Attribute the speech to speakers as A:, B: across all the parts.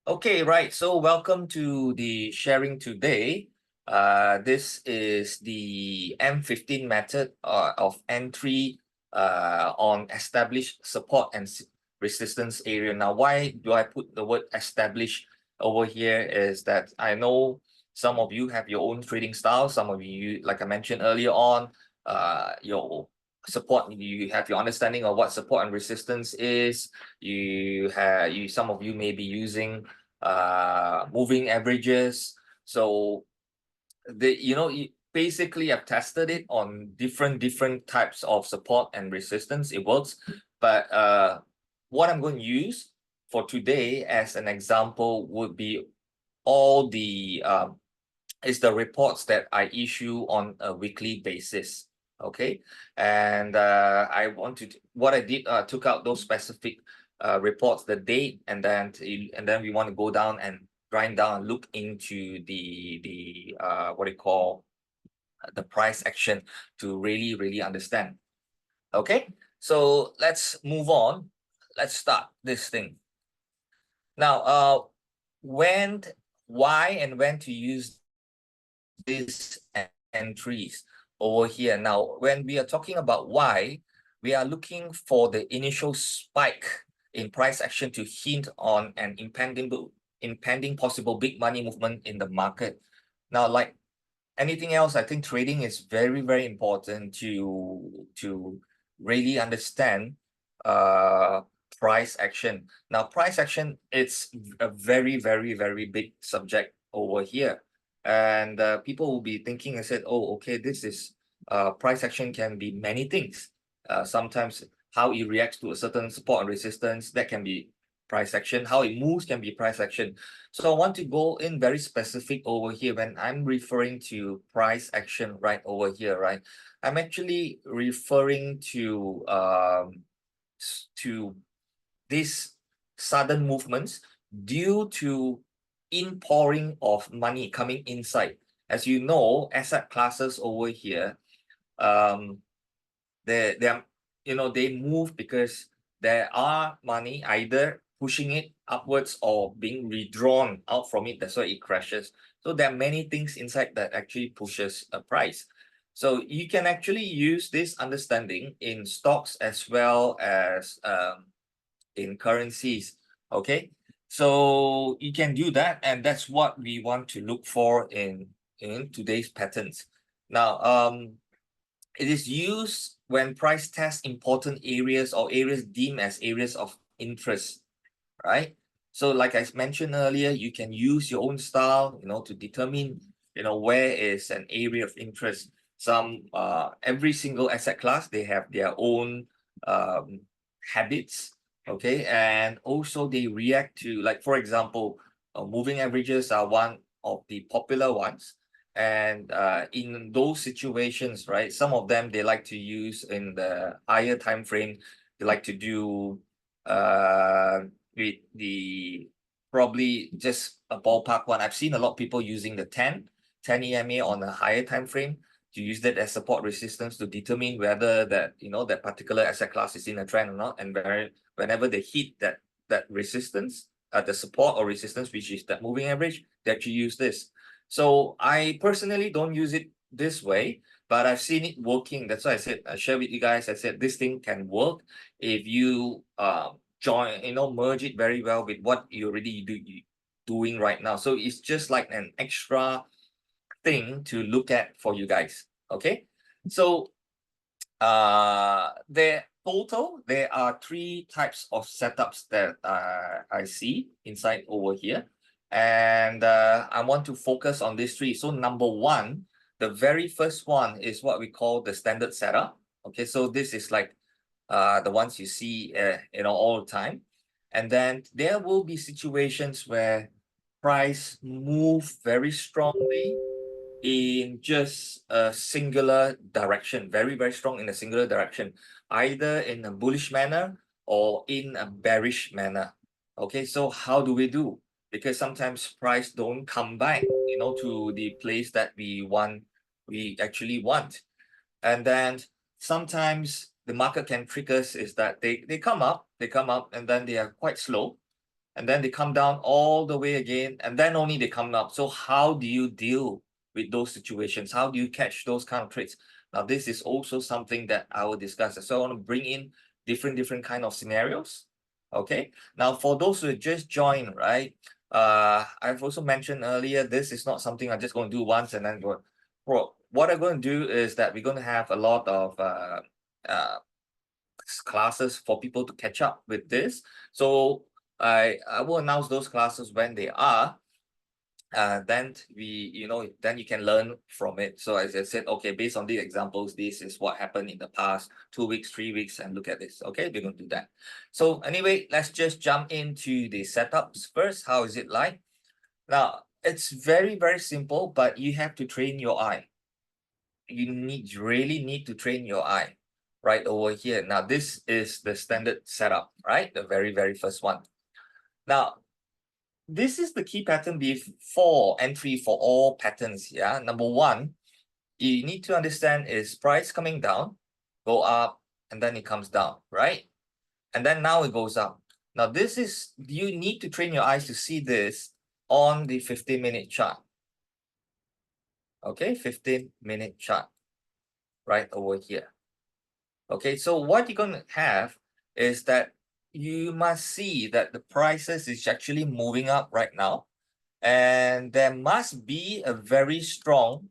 A: Okay, right. So welcome to the sharing today. This is the M15 method of entry on established support and resistance area. Now, why do I put the word establish over here is that I know some of you have your own trading style. Some of you, like I mentioned earlier on, your support, you have your understanding of what support and resistance is. Some of you may be using moving averages. So basically I've tested it on different types of support and resistance. It works, but what I'm going to use for today as an example would be all the is the reports that I issue on a weekly basis. Okay, and what I did, took out those specific reports, the date, and then we want to go down and grind down and look into the what do you call the price action to really understand. Okay, so let's move on. Let's start this thing now. When, why, and when to use these entries over here. Now, when we are talking about why, we are looking for the initial spike in price action to hint on an impending possible big money movement in the market. Now, like anything else, I think trading is very important to really understand price action. Now, price action, it's a very big subject over here. And people will be thinking and said, oh, okay, this is price action can be many things. Sometimes how it reacts to a certain support and resistance, that can be price action. How it moves can be price action. So I want to go in very specific over here. When I'm referring to price action right over here, right, I'm actually referring to these sudden movements due to inpouring of money coming inside. As you know, asset classes over here, um, they move because there are money either pushing it upwards or being withdrawn out from it. That's why it crashes. So there are many things inside that actually pushes a price. So you can actually use this understanding in stocks as well as in currencies. Okay, so you can do that, and that's what we want to look for in today's patterns. Now, it is used when price tests important areas or areas deemed as areas of interest, right? So like I mentioned earlier, you can use your own style, to determine, where is an area of interest. Every single asset class, they have their own habits, okay? And also they react to, like, for example, moving averages are one of the popular ones. And in those situations, right, some of them they like to use in the higher time frame. They like to do with the probably just a ballpark one. I've seen a lot of people using the 10 EMA on a higher time frame to use that as support resistance to determine whether that particular asset class is in a trend or not. And whenever they hit that resistance, the support or resistance, which is that moving average, they actually use this. So I personally don't use it this way, but I've seen it working. That's why I said I share with you guys. I said this thing can work if you merge it very well with what you already doing right now. So it's just like an extra thing to look at for you guys. Okay, so there are three types of setups that I see inside over here, and I want to focus on these three. So number one, the very first one is what we call the standard setup. Okay, so this is like the ones you see all the time. And then there will be situations where price move very strongly in just a singular direction, very strong in a singular direction, either in a bullish manner or in a bearish manner. Okay, so how do we do? Because sometimes price don't come back, to the place that we actually want. And then sometimes the market can trick us is that they come up, and then they are quite slow. and then they come down all the way again, and then only they come up. So how do you deal with those situations? How do you catch those kind of trades? Now, this is also something that I will discuss. So I want to bring in different kind of scenarios. Okay. Now, for those who just joined, right? I've also mentioned earlier, this is not something I'm just going to do once and then go. What I'm going to do is that we're going to have a lot of classes for people to catch up with this. So I will announce those classes when they are. Then then you can learn from it. So as I said, okay, based on these examples, this is what happened in the past 2 weeks, 3 weeks, and look at this. Okay, we're going to do that. So anyway, let's just jump into the setups first. How is it like? Now, it's very simple, but you have to train your eye. You really need to train your eye right over here. Now, this is the standard setup, right? The very first one. Now, this is the key pattern before entry for all patterns. Yeah. Number one, you need to understand is price coming down, go up, and then it comes down, right? And then now it goes up. Now, you need to train your eyes to see this on the 15-minute chart. Okay, 15-minute chart right over here. Okay, so what you're going to have is that you must see that the prices is actually moving up right now. And there must be a very strong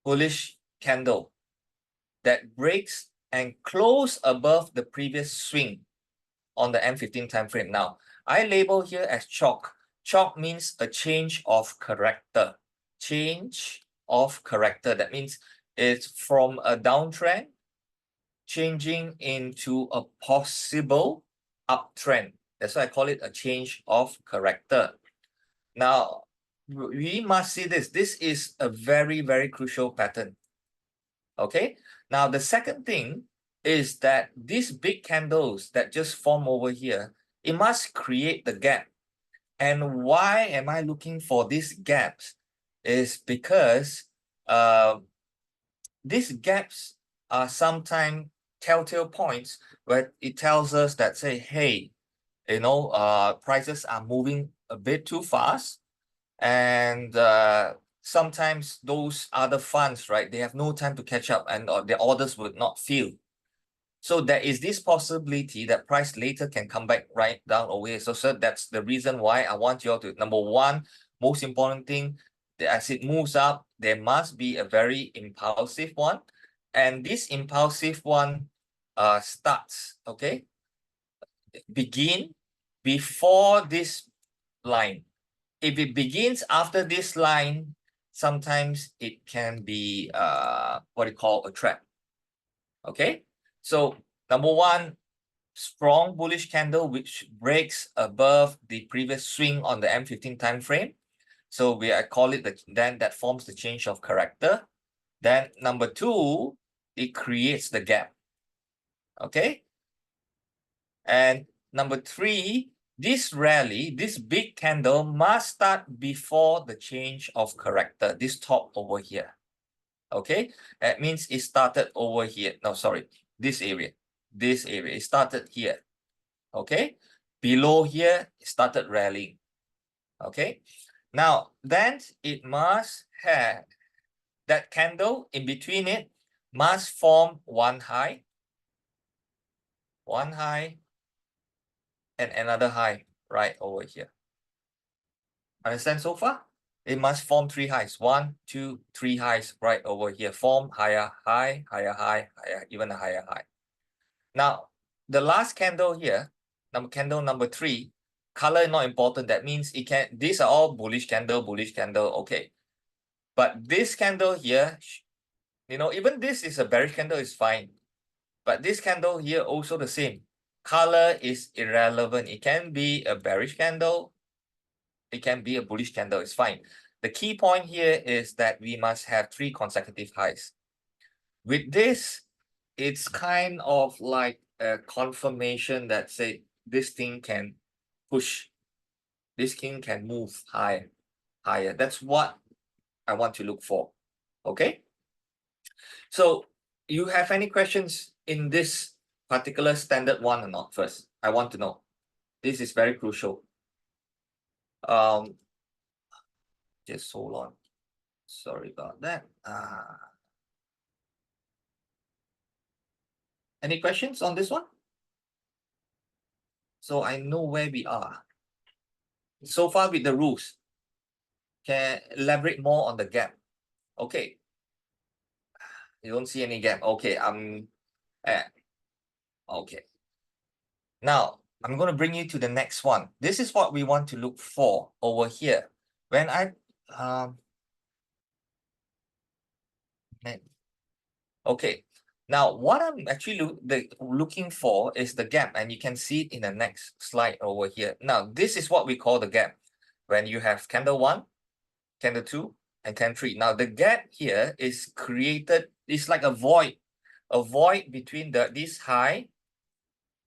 A: bullish candle that breaks and close above the previous swing on the M15 time frame. Now, I label here as chalk. Chalk means a change of character. Change of character. That means it's from a downtrend changing into a possible uptrend. That's why I call it a change of character. Now, we must see this. This is a very crucial pattern. Okay. Now, the second thing is that these big candles that just form over here, it must create the gap. And why am I looking for these gaps? Is because these gaps are sometimes telltale points where it tells us that, say, hey, prices are moving a bit too fast. And sometimes those other funds, right, they have no time to catch up, and their orders would not fill. So there is this possibility that price later can come back right down away. So that's the reason why I want you all to, number one, most important thing, as it moves up, there must be a very impulsive one. And this impulsive one starts, okay, begin before this line. If it begins after this line, sometimes it can be what you call a trap. Okay, so number one, strong bullish candle which breaks above the previous swing on the M15 time frame. So I call it then that forms the change of character. Then number two, it creates the gap. Okay, and number three, this rally, this big candle must start before the change of character, this top over here. Okay, that means it started over here. No, sorry, this area. This area. It started here. Okay, below here, it started rallying. Okay, now then it must have that candle in between it must form one high, and another high right over here. Understand so far? It must form three highs. 1, 2, 3 highs right over here. Form higher high, higher high, higher, even a higher high. Now, the last candle here, candle number 3, color not important. That means these are all bullish candle, okay. But this candle here, even this is a bearish candle is fine. But this candle here also the same. Color is irrelevant. It can be a bearish candle, it can be a bullish candle, it's fine. The key point here is that we must have 3 consecutive highs. With this, it's kind of like a confirmation that say this thing can push, this thing can move higher. That's what I want to look for. Okay. So you have any questions in this particular standard one or not? First, I want to know. This is very crucial. Just hold on. Sorry about that. Any questions on this one? So I know where we are. So far with the rules. Can elaborate more on the gap. Okay. You don't see any gap. Okay. Eh, okay. Now I'm going to bring you to the next one. This is what we want to look for over here. When I okay. Now what I'm actually looking for is the gap, and you can see it in the next slide over here. Now this is what we call the gap. When you have candle 1, candle 2, and candle 3. Now the gap here is created, it's like a void between this high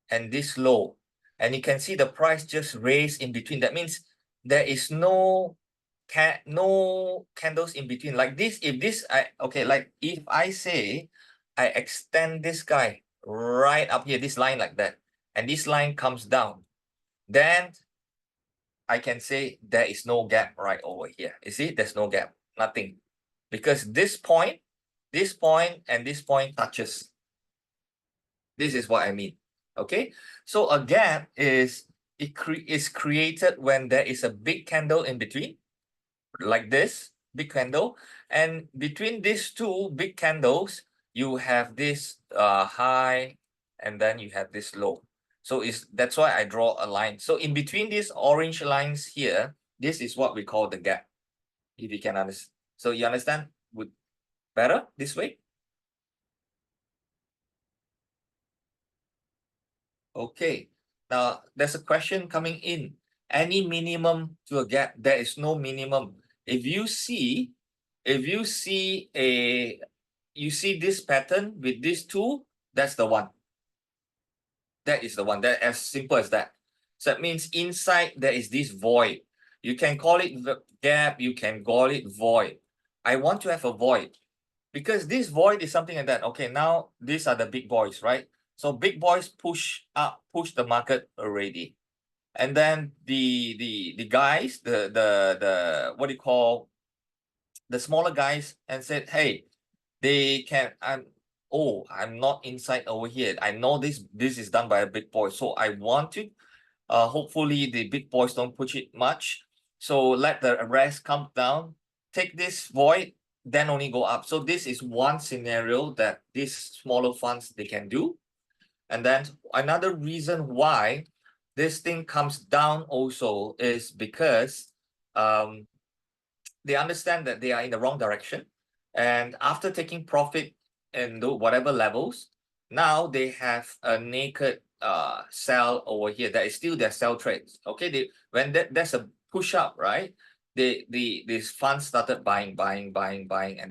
A: and this low. And you can see the price just raised in between. That means there is no candles in between. Like this, like if I say I extend this guy right up here, this line like that, and this line comes down, then I can say there is no gap right over here. You see, there's no gap, nothing. Because this point, and this point touches. This is what I mean. Okay, so a gap is created when there is a big candle in between, like this big candle, and between these two big candles, you have this high, and then you have this low. So that's why I draw a line. So in between these orange lines here, this is what we call the gap. If you can understand, so you understand would better this way. Okay, now there's a question coming in. Any minimum to a gap? There is no minimum. If you see this pattern with these two, that's the one. That is the one. That as simple as that. So that means inside there is this void. You can call it the gap, you can call it void. I want to have a void because this void is something like that. Okay, now these are the big boys, right? So big boys push the market already. And then the guys, the what do you call, the smaller guys, and said, hey, they can, I'm not inside over here. I know this is done by a big boy. So I want to hopefully the big boys don't push it much. So let the rest come down, take this void, then only go up. So this is one scenario that these smaller funds they can do. And then another reason why this thing comes down also is because they understand that they are in the wrong direction. And after taking profit in whatever levels, now they have a naked sell over here. That is still their sell trades. Okay, there's a push up, right? These funds started buying, and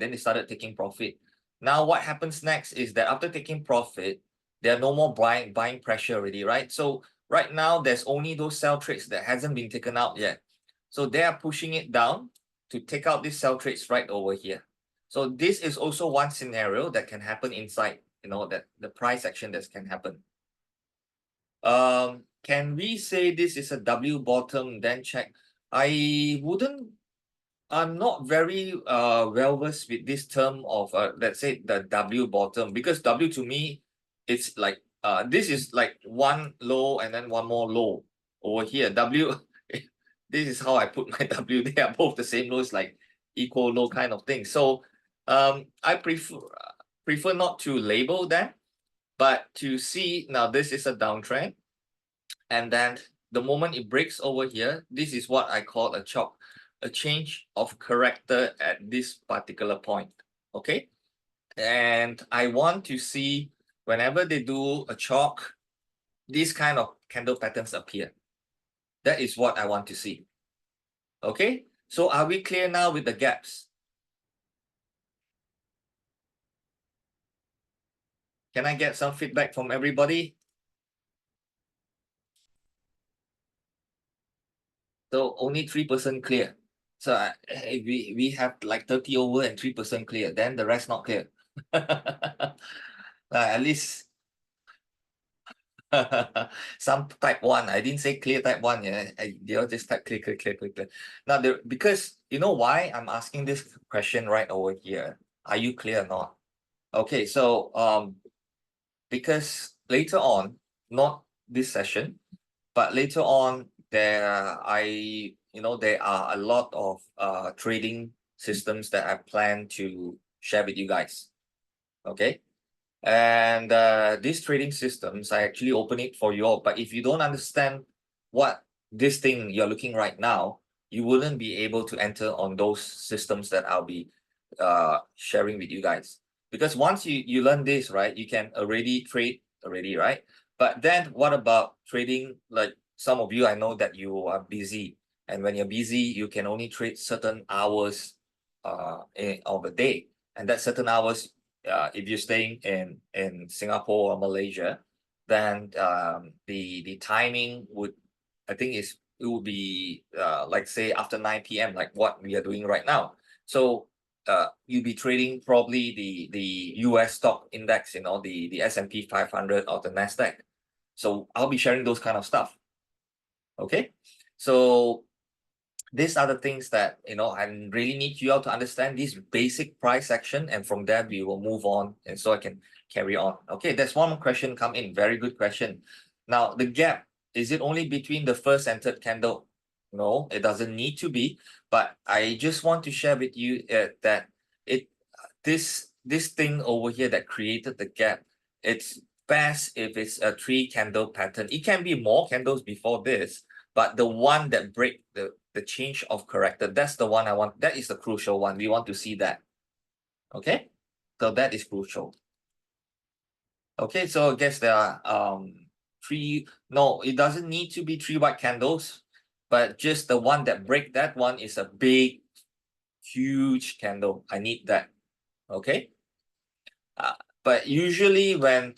A: then they started taking profit. Now what happens next is that after taking profit, there are no more buying pressure already, right? So right now there's only those sell trades that hasn't been taken out yet. So they are pushing it down to take out these sell trades right over here. So this is also one scenario that can happen inside, that the price action that can happen. Can we say this is a W bottom then check? I'm not very well versed with this term of let's say the W bottom, because W to me, it's like this is like one low and then one more low over here. W this is how I put my W. They are both the same low. It's like equal low kind of thing. So I prefer not to label them, but to see now this is a downtrend, and then the moment it breaks over here, this is what I call a chop, a change of character at this particular point. Okay, and I want to see whenever they do a chalk, these kind of candle patterns appear. That is what I want to see. Okay, so are we clear now with the gaps? Can I get some feedback from everybody? So only 3% clear. So we have like 30 over and 3% clear. Then the rest not clear. At least Some type 1. I didn't say clear type 1. Yeah, you just type clear, clear, clear, clear, clear. Now, because you know why I'm asking this question right over here. Are you clear or not? Okay, so because later on, not this session, but later on, there are a lot of trading systems that I plan to share with you guys. Okay. And these trading systems, I actually open it for you all. But if you don't understand what this thing you're looking right now, you wouldn't be able to enter on those systems that I'll be sharing with you guys. Because once you learn this, right, you can already trade already, right? But then what about trading? Like some of you, I know that you are busy. And when you're busy, you can only trade certain hours of a day. And that certain hours, if you're staying in Singapore or Malaysia, then the timing would, I think it would be like say after 9 p.m. like what we are doing right now. So you'll be trading probably the US stock index, the S&P 500 or the Nasdaq. So I'll be sharing those kind of stuff. Okay, so these are the things that I really need you all to understand this basic price action, and from there we will move on, and so I can carry on. Okay, there's one more question come in. Very good question. Now, the gap, is it only between the first and third candle? No, it doesn't need to be, but I just want to share with you that this thing over here that created the gap, it's best if it's a 3-candle pattern. It can be more candles before this, but the one that break the change of character, that's the one I want. That is the crucial one. We want to see that. Okay, so that is crucial. Okay, so I guess there are three. No, it doesn't need to be 3 white candles, but just the one that break that one is a big, huge candle. I need that. Okay, but usually when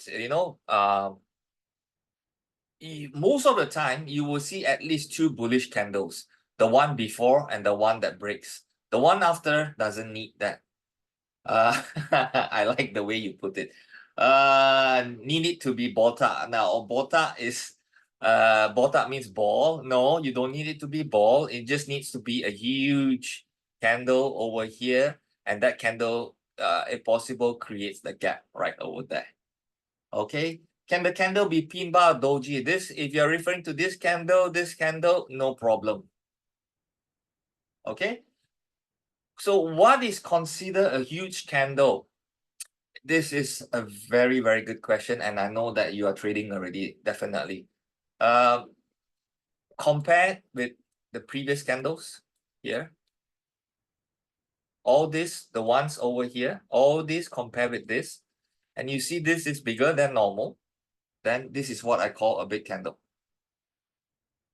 A: most of the time you will see at least 2 bullish candles, the one before and the one that breaks. The one after doesn't need that. I like the way you put it. Need it to be bota. Now, bota means ball. No, you don't need it to be ball. It just needs to be a huge candle over here, and that candle, if possible, creates the gap right over there. Okay. Can the candle be pin bar doji? If you're referring to this candle, no problem. Okay. So what is considered a huge candle? This is a very, very good question, and I know that you are trading already, definitely. Compared with the previous candles here, all this, the ones over here, all this compare with this, and you see this is bigger than normal, then this is what I call a big candle.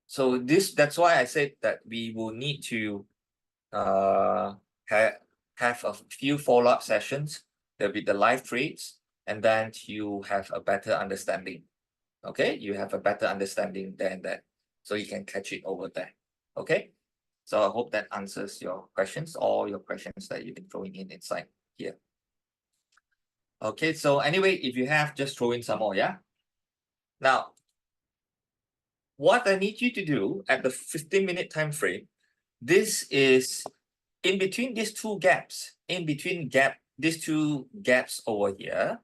A: So that's why I said that we will need to have a few follow-up sessions. There'll be the live trades, and then you have a better understanding. Okay, you have a better understanding than that, so you can catch it over there. Okay, so I hope that answers your questions, all your questions that you've been throwing in inside here. Okay, so anyway, if you have, just throw in some more. Yeah. Now, what I need you to do at the 15-minute time frame, this is in between these two gaps, these two gaps over here,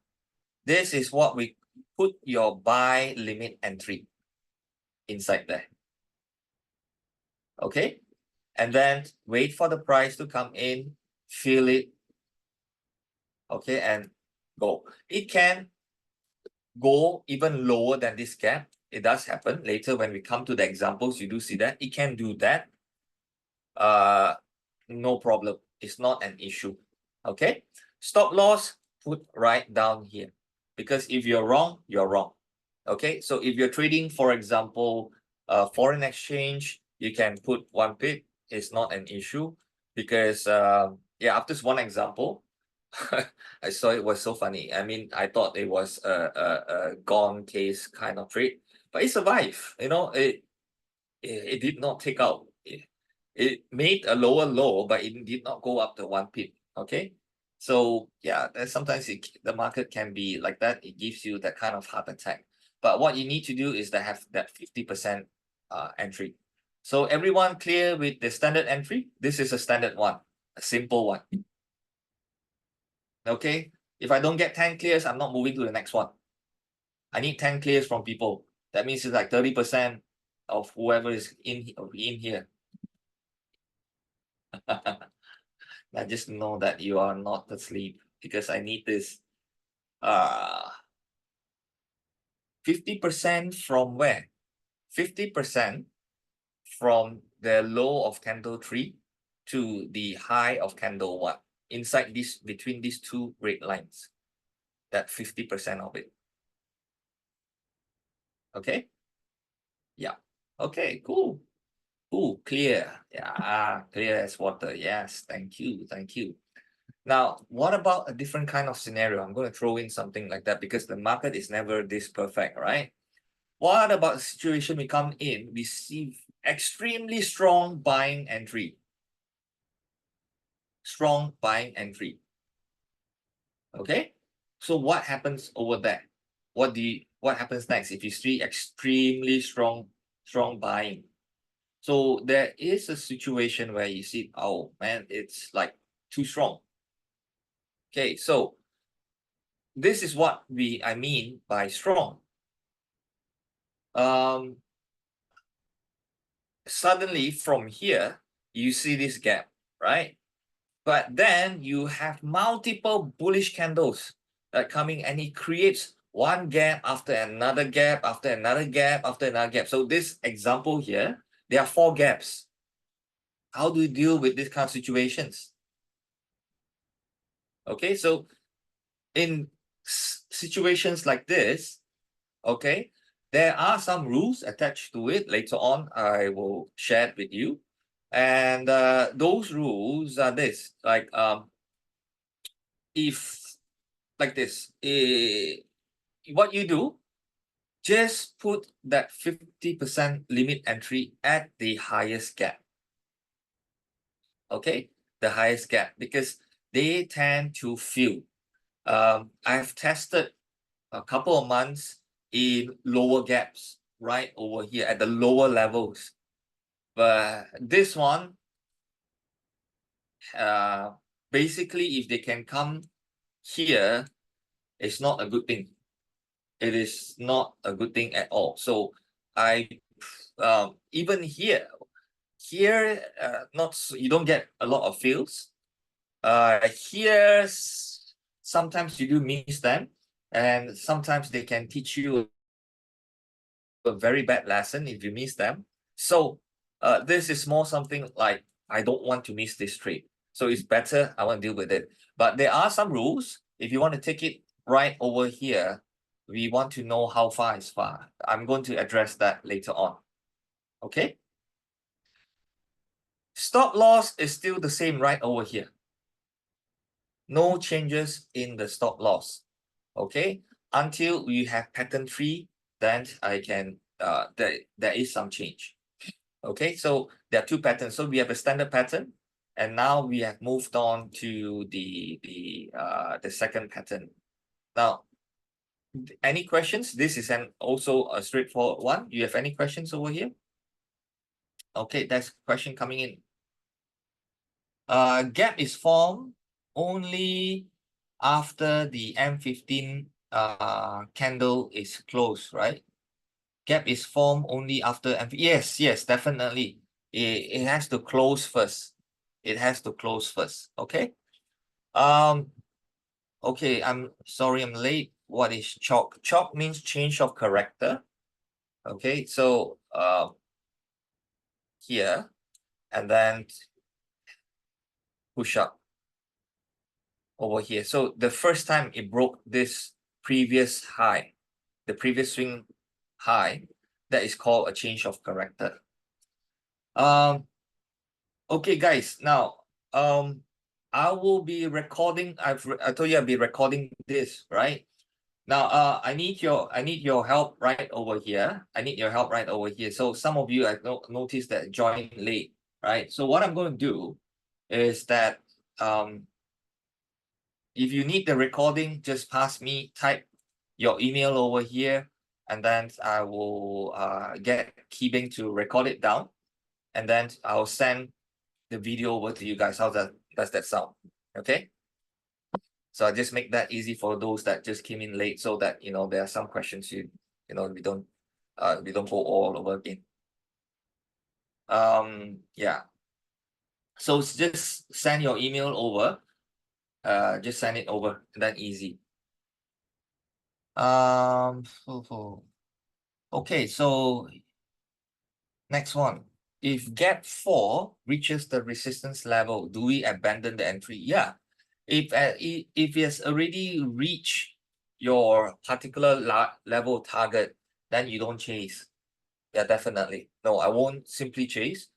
A: this is what we put your buy limit entry inside there. Okay, and then wait for the price to come in, fill it, okay, and go. It can go even lower than this gap. It does happen later when we come to the examples. You do see that it can do that. No problem. It's not an issue. Okay, stop loss, put right down here, because if you're wrong, you're wrong. Okay, so if you're trading, for example, foreign exchange, you can put 1 pip. It's not an issue, because yeah, after this one example, I saw it was so funny. I mean, I thought it was a gone case kind of trade, but it survived. It did not take out. It made a lower low, but it did not go up to 1 pip. Okay, so yeah, sometimes the market can be like that. It gives you that kind of heart attack. But what you need to do is to have that 50% entry. So everyone clear with the standard entry? This is a standard one, a simple one. Okay, if I don't get 10 clears, I'm not moving to the next one. I need 10 clears from people. That means it's like 30% of whoever is in here. I just know that you are not asleep because I need this. 50% from where? 50% from the low of candle 3 to the high of candle 1. Inside this, between these two red lines. That 50% of it. Okay? Yeah. Okay, cool. Cool, clear. Yeah, clear as water. Yes, thank you. Thank you. Now, what about a different kind of scenario? I'm going to throw in something like that because the market is never this perfect, right? What about the situation we come in, we see extremely strong buying entry. Strong buying entry. Okay? So what happens over there? What happens next if you see extremely strong buying? So there is a situation where you see, oh man, it's like too strong. Okay, so this is what I mean by strong. Suddenly from here, you see this gap, right? But then you have multiple bullish candles that coming, and it creates one gap after another gap, after another gap, after another gap. So this example here, there are 4 gaps. How do you deal with this kind of situations? Okay, so in situations like this, okay, there are some rules attached to it. Later on, I will share it with you. And those rules are this, like if like this, what you do, just put that 50% limit entry at the highest gap. Okay, the highest gap, because they tend to fill. I've tested a couple of months in lower gaps, right over here at the lower levels. But this one, basically, if they can come here, it's not a good thing. It is not a good thing at all. So I, even here, not you don't get a lot of fills. Here, sometimes you do miss them, and sometimes they can teach you a very bad lesson if you miss them. So this is more something like, I don't want to miss this trade. So it's better, I want to deal with it. But there are some rules. If you want to take it right over here, we want to know how far is far. I'm going to address that later on. Okay? Stop loss is still the same right over here. No changes in the stop loss. Okay? Until we have pattern 3, then I can there is some change. Okay, so there are 2 patterns. So we have a standard pattern, and now we have moved on to the second pattern. Now, any questions? This is also a straightforward one. Do you have any questions over here? Okay, that's question coming in. Gap is formed only after the M15 candle is closed, right? Gap is formed only after yes, definitely. It has to close first. It has to close first. Okay. Okay, I'm sorry I'm late. What is chalk? Chalk means change of character. Okay, so here, and then push up over here. So the first time it broke this previous high, the previous swing high, that is called a change of character. Okay, guys. Now, I will be recording. I told you I'll be recording this, right? Now, I need your help right over here. I need your help right over here. So some of you I noticed that joined late, right? So what I'm going to do is that if you need the recording, just pass me, type your email over here. and then I will get Keybing to record it down, and then I'll send the video over to you guys. How does that sound? Okay. So I just make that easy for those that just came in late, so that there are some questions we don't go all over again. Yeah. So just send your email over. Just send it over, and then easy. Okay, so next one. If gap 4 reaches the resistance level, do we abandon the entry? Yeah. If it has already reached your particular level target, then you don't chase. Yeah, definitely. No, I won't simply chase.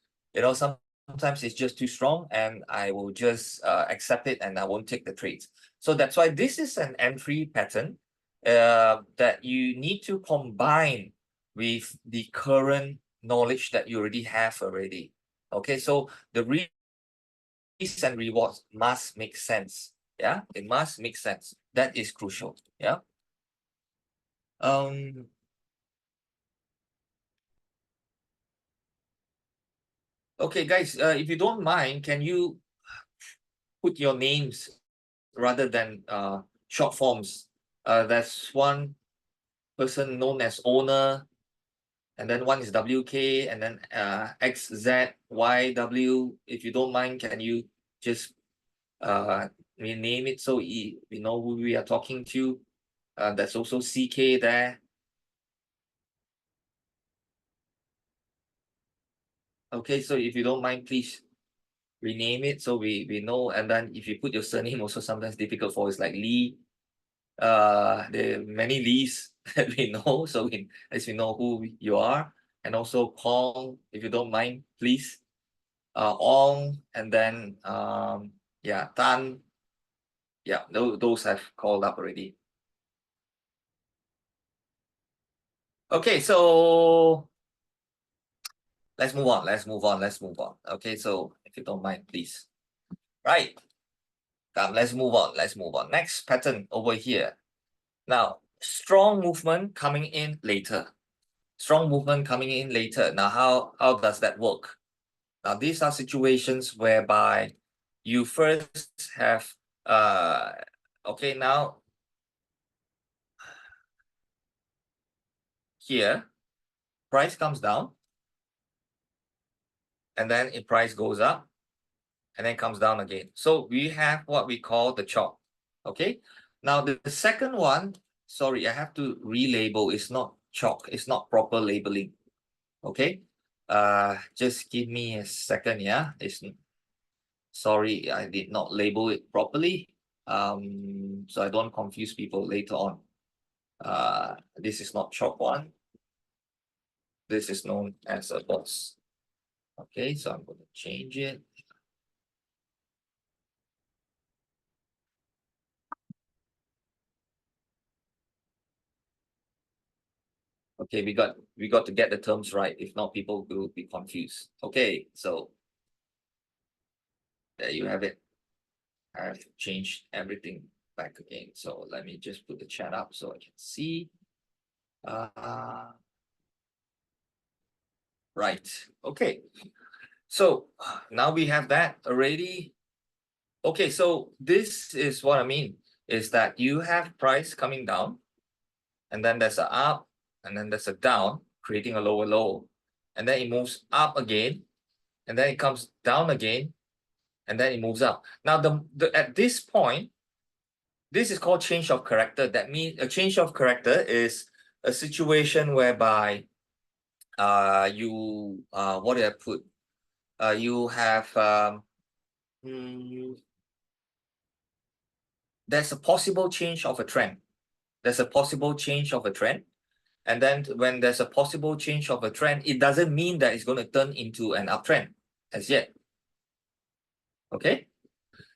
A: Sometimes it's just too strong, and I will just accept it, and I won't take the trades. So that's why this is an entry pattern that you need to combine with the current knowledge that you already have already. Okay, so the risks and rewards must make sense. Yeah, it must make sense. That is crucial. Yeah. Okay, guys, if you don't mind, can you put your names rather than short forms? There's one person known as owner, and then one is WK, and then XZYW. If you don't mind, can you just rename it so we know who we are talking to? There's also CK there. Okay, so if you don't mind, please rename it so we know. And then if you put your surname, also sometimes difficult for, it's like Lee. There are many Lees that we know, so as we know who you are. And also Kong, if you don't mind, please. Ong, and then yeah, Tan. Yeah, those I've called up already. Okay, so let's move on. Okay, so if you don't mind, please. Right. Let's move on. Next pattern over here. Now, strong movement coming in later. Now, how does that work? Now, these are situations whereby you first have okay, now here price comes down, and then price goes up, and then comes down again. So we have what we call the chop. Okay. Now the second one, sorry, I have to relabel. It's not chalk. It's not proper labeling. Okay. Just give me a second. Yeah. Sorry, I did not label it properly. So I don't confuse people later on. This is not chalk one. This is known as a boss. Okay, so I'm going to change it. Okay, we got to get the terms right. If not, people will be confused. Okay, so there you have it. I have changed everything back again. So let me just put the chat up so I can see. Right. Okay. So now we have that already. Okay, so this is what I mean, is that you have price coming down, and then there's a up, and then there's a down, creating a lower low. And then it moves up again, and then it comes down again, and then it moves up. Now, at this point, this is called change of character. That means a change of character is a situation whereby you what do I put? You have there's a possible change of a trend. And then when there's a possible change of a trend, it doesn't mean that it's going to turn into an uptrend as yet. Okay.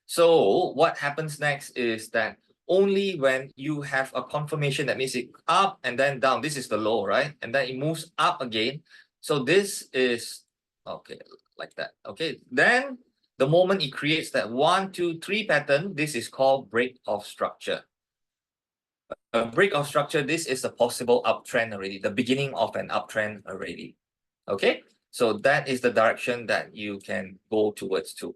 A: So what happens next is that only when you have a confirmation, that means it up and then down. This is the low, right? And then it moves up again. So this is okay, like that. Okay. Then the moment it creates that 1, 2, 3 pattern, this is called break of structure. a break of structure, this is a possible uptrend already, the beginning of an uptrend already. Okay, so that is the direction that you can go towards to.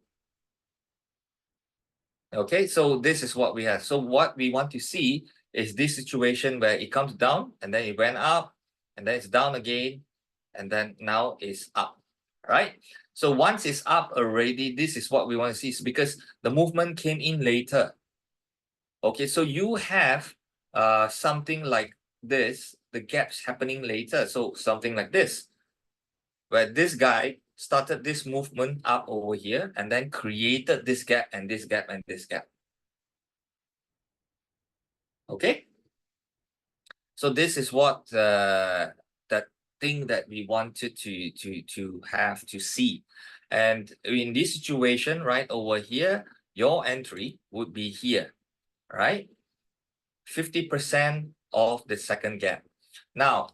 A: Okay, so this is what we have. So what we want to see is this situation where it comes down and then it went up and then it's down again and then now it's up, right? So once it's up already, this is what we want to see, because the movement came in later. Okay, so you have something like this, the gaps happening later. So something like this, where this guy started this movement up over here and then created this gap and this gap and this gap. Okay, so this is what that thing that we wanted to have to see. And in this situation right over here, your entry would be here, right? 50% of the second gap. Now,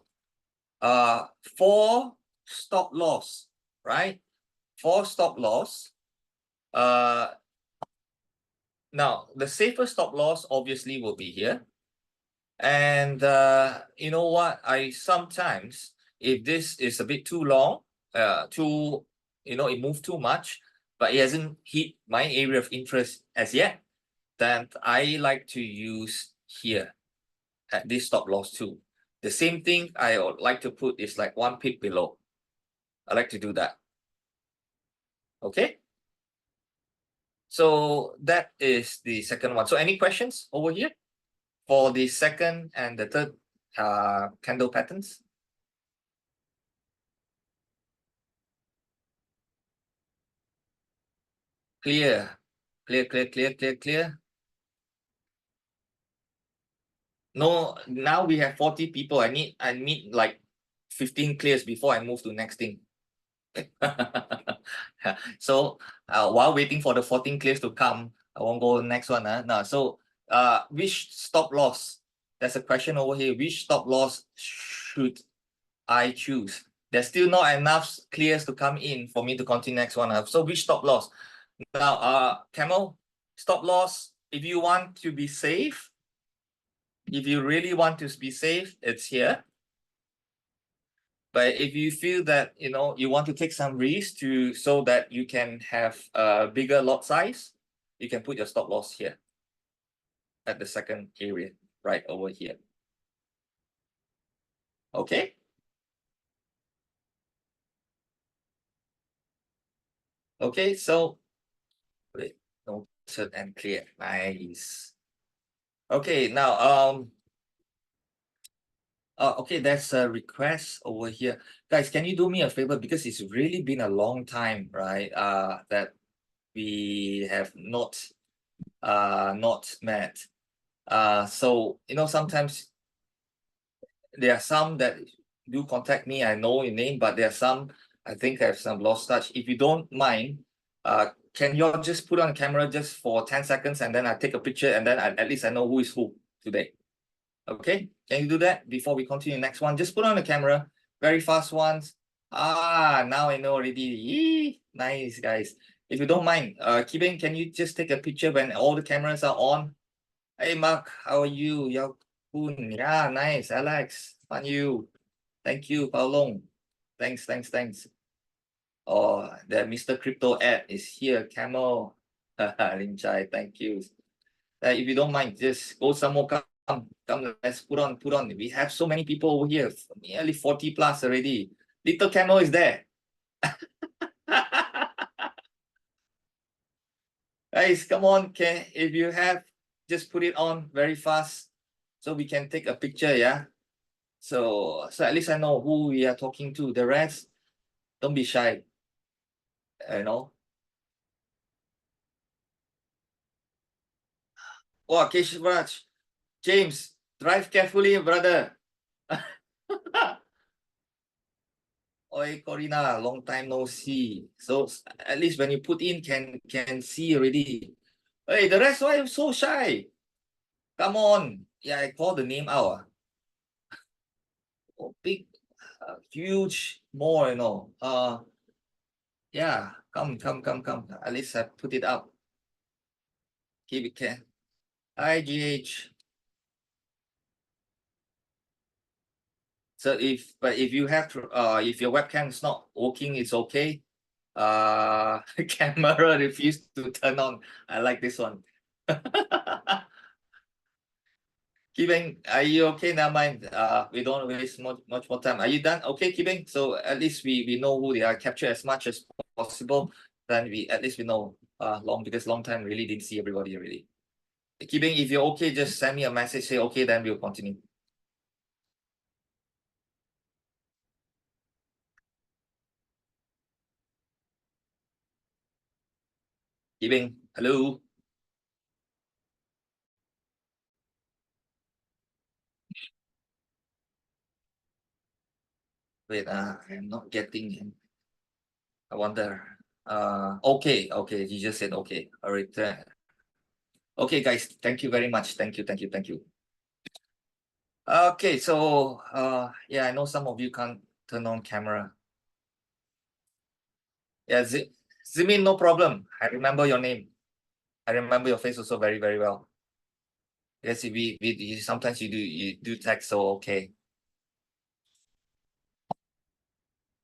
A: for stop loss, right? For stop loss, now the safer stop loss obviously will be here. And you know what? I sometimes, if this is a bit too long, it moved too much, but it hasn't hit my area of interest as yet, then I like to use here at this stop loss too. The same thing I would like to put is like 1 pip below. I like to do that. Okay. So that is the second one. So any questions over here for the second and the third candle patterns? Clear. Clear. No, now we have 40 people. I need like 15 clears before I move to next thing. So while waiting for the 14 clears to come, I won't go next one. No, so which stop loss? There's a question over here. Which stop loss should I choose? There's still not enough clears to come in for me to continue next one. So which stop loss? Now, Camel, stop loss, if you want to be safe, if you really want to be safe, it's here. But if you feel that you want to take some risk so that you can have a bigger lot size, you can put your stop loss here at the second area, right over here. Okay. Okay, so wait, noted and clear. Nice. Okay, now okay, there's a request over here. Guys, can you do me a favor? Because it's really been a long time, right? That we have not met. So sometimes there are some that do contact me. I know your name, but there are some I think have some lost touch. If you don't mind, can you all just put on camera just for 10 seconds and then I take a picture and then at least I know who is who today. Okay, can you do that before we continue next one? Just put on the camera, very fast ones. Now I know already. Yee, nice guys. If you don't mind, Kiben, can you just take a picture when all the cameras are on? Hey Mark, how are you? Yao Kun, yeah, nice. Alex, fun you. Thank you, Paolong. Thanks. Oh, the Mr. Crypto ad is here. Camel, Lin Chai, thank you. If you don't mind, just go some more. Come, let's put on. We have so many people over here, nearly 40 plus already. Little Camel is there. Guys, come on, if you have, just put it on very fast so we can take a picture, yeah? So at least I know who we are talking to. The rest, don't be shy, you know? Oh, Keshavraj, James, drive carefully, brother. Oi, Corina, long time no see. So at least when you put in, can see already. Hey, the rest why so shy? Come on. Yeah, I call the name out. Oh, big, huge, more, yeah, come. At least I put it up. Keep it can. Hi, GH. So if you have to, if your webcam is not working, it's okay. Camera refused to turn on. I like this one. Kibeng, are you okay? Never mind. We don't waste much more time. Are you done? Okay, Kibeng. So at least we know who they are. Capture as much as possible. Then at least we know because long time really didn't see everybody already. Kibeng, if you're okay, just send me a message. Say okay, then we'll continue. Kibeng, hello. Wait, I'm not getting him. I wonder. Okay. You just said okay. All right. Okay, guys. Thank you very much. Thank you. Okay, so yeah, I know some of you can't turn on camera. Yeah, Zimin, no problem. I remember your name. I remember your face also very, very well. Yes, sometimes you do text, so okay.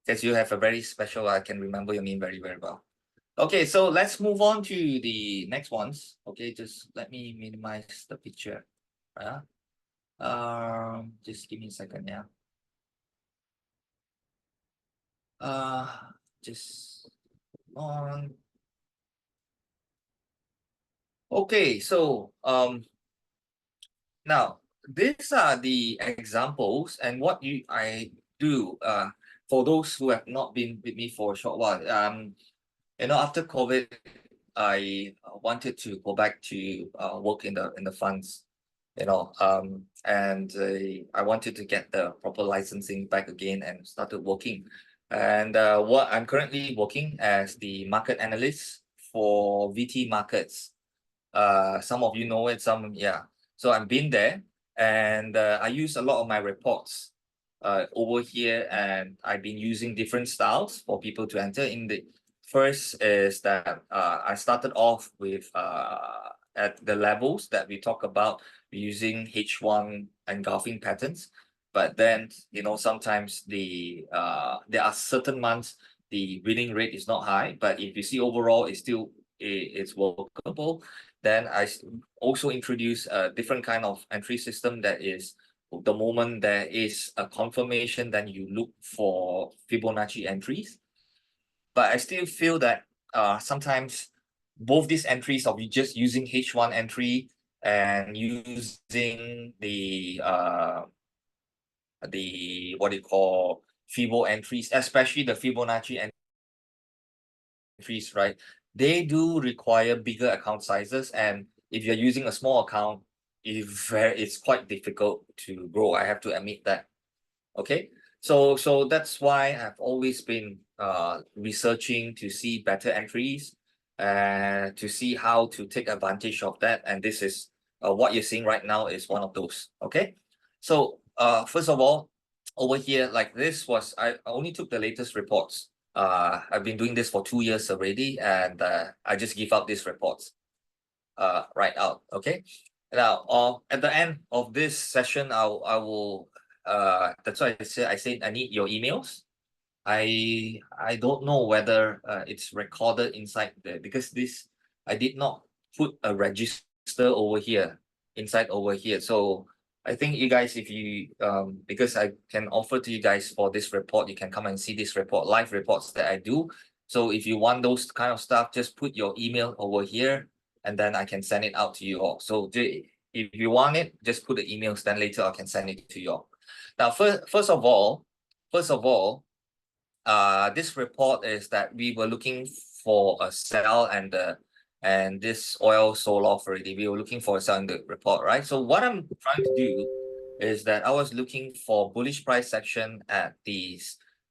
A: Because you have a very special, I can remember your name very, very well. Okay, so let's move on to the next ones. Okay, just let me minimize the picture. Just give me a second, yeah. Uh, just on. Okay, so now these are the examples and what I do for those who have not been with me for a short while. After COVID, I wanted to go back to work in the funds, and I wanted to get the proper licensing back again and started working. And what I'm currently working as the market analyst for VT markets. Some of you know it, some, yeah. So I've been there, and I use a lot of my reports over here, and I've been using different styles for people to enter in. The first is that I started off with at the levels that we talk about using H1 engulfing patterns. But then, sometimes there are certain months the winning rate is not high, but if you see overall, it's workable. Then I also introduce a different kind of entry system that is the moment there is a confirmation, then you look for Fibonacci entries. But I still feel that sometimes both these entries of just using H1 entry and using the what you call Fibo entries, especially the Fibonacci entries, right? They do require bigger account sizes, and if you're using a small account, it's quite difficult to grow. I have to admit that. Okay, so that's why I've always been researching to see better entries and to see how to take advantage of that. And this is what you're seeing right now is one of those. Okay, so first of all, over here, like this was I only took the latest reports. I've been doing this for 2 years already, and I just give out these reports right out. Okay, now at the end of this session, I will that's why I said I need your emails. I don't know whether it's recorded inside there, because this I did not put a register over here inside over here. So I think you guys, if you because I can offer to you guys for this report, you can come and see this report, live reports that I do. So if you want those kind of stuff, just put your email over here, and then I can send it out to you all. So if you want it, just put the emails, then later I can send it to you all. Now, first of all, this report is that we were looking for a sell, and this oil sold off already. We were looking for a sell in the report, right? So what I'm trying to do is that I was looking for bullish price action at the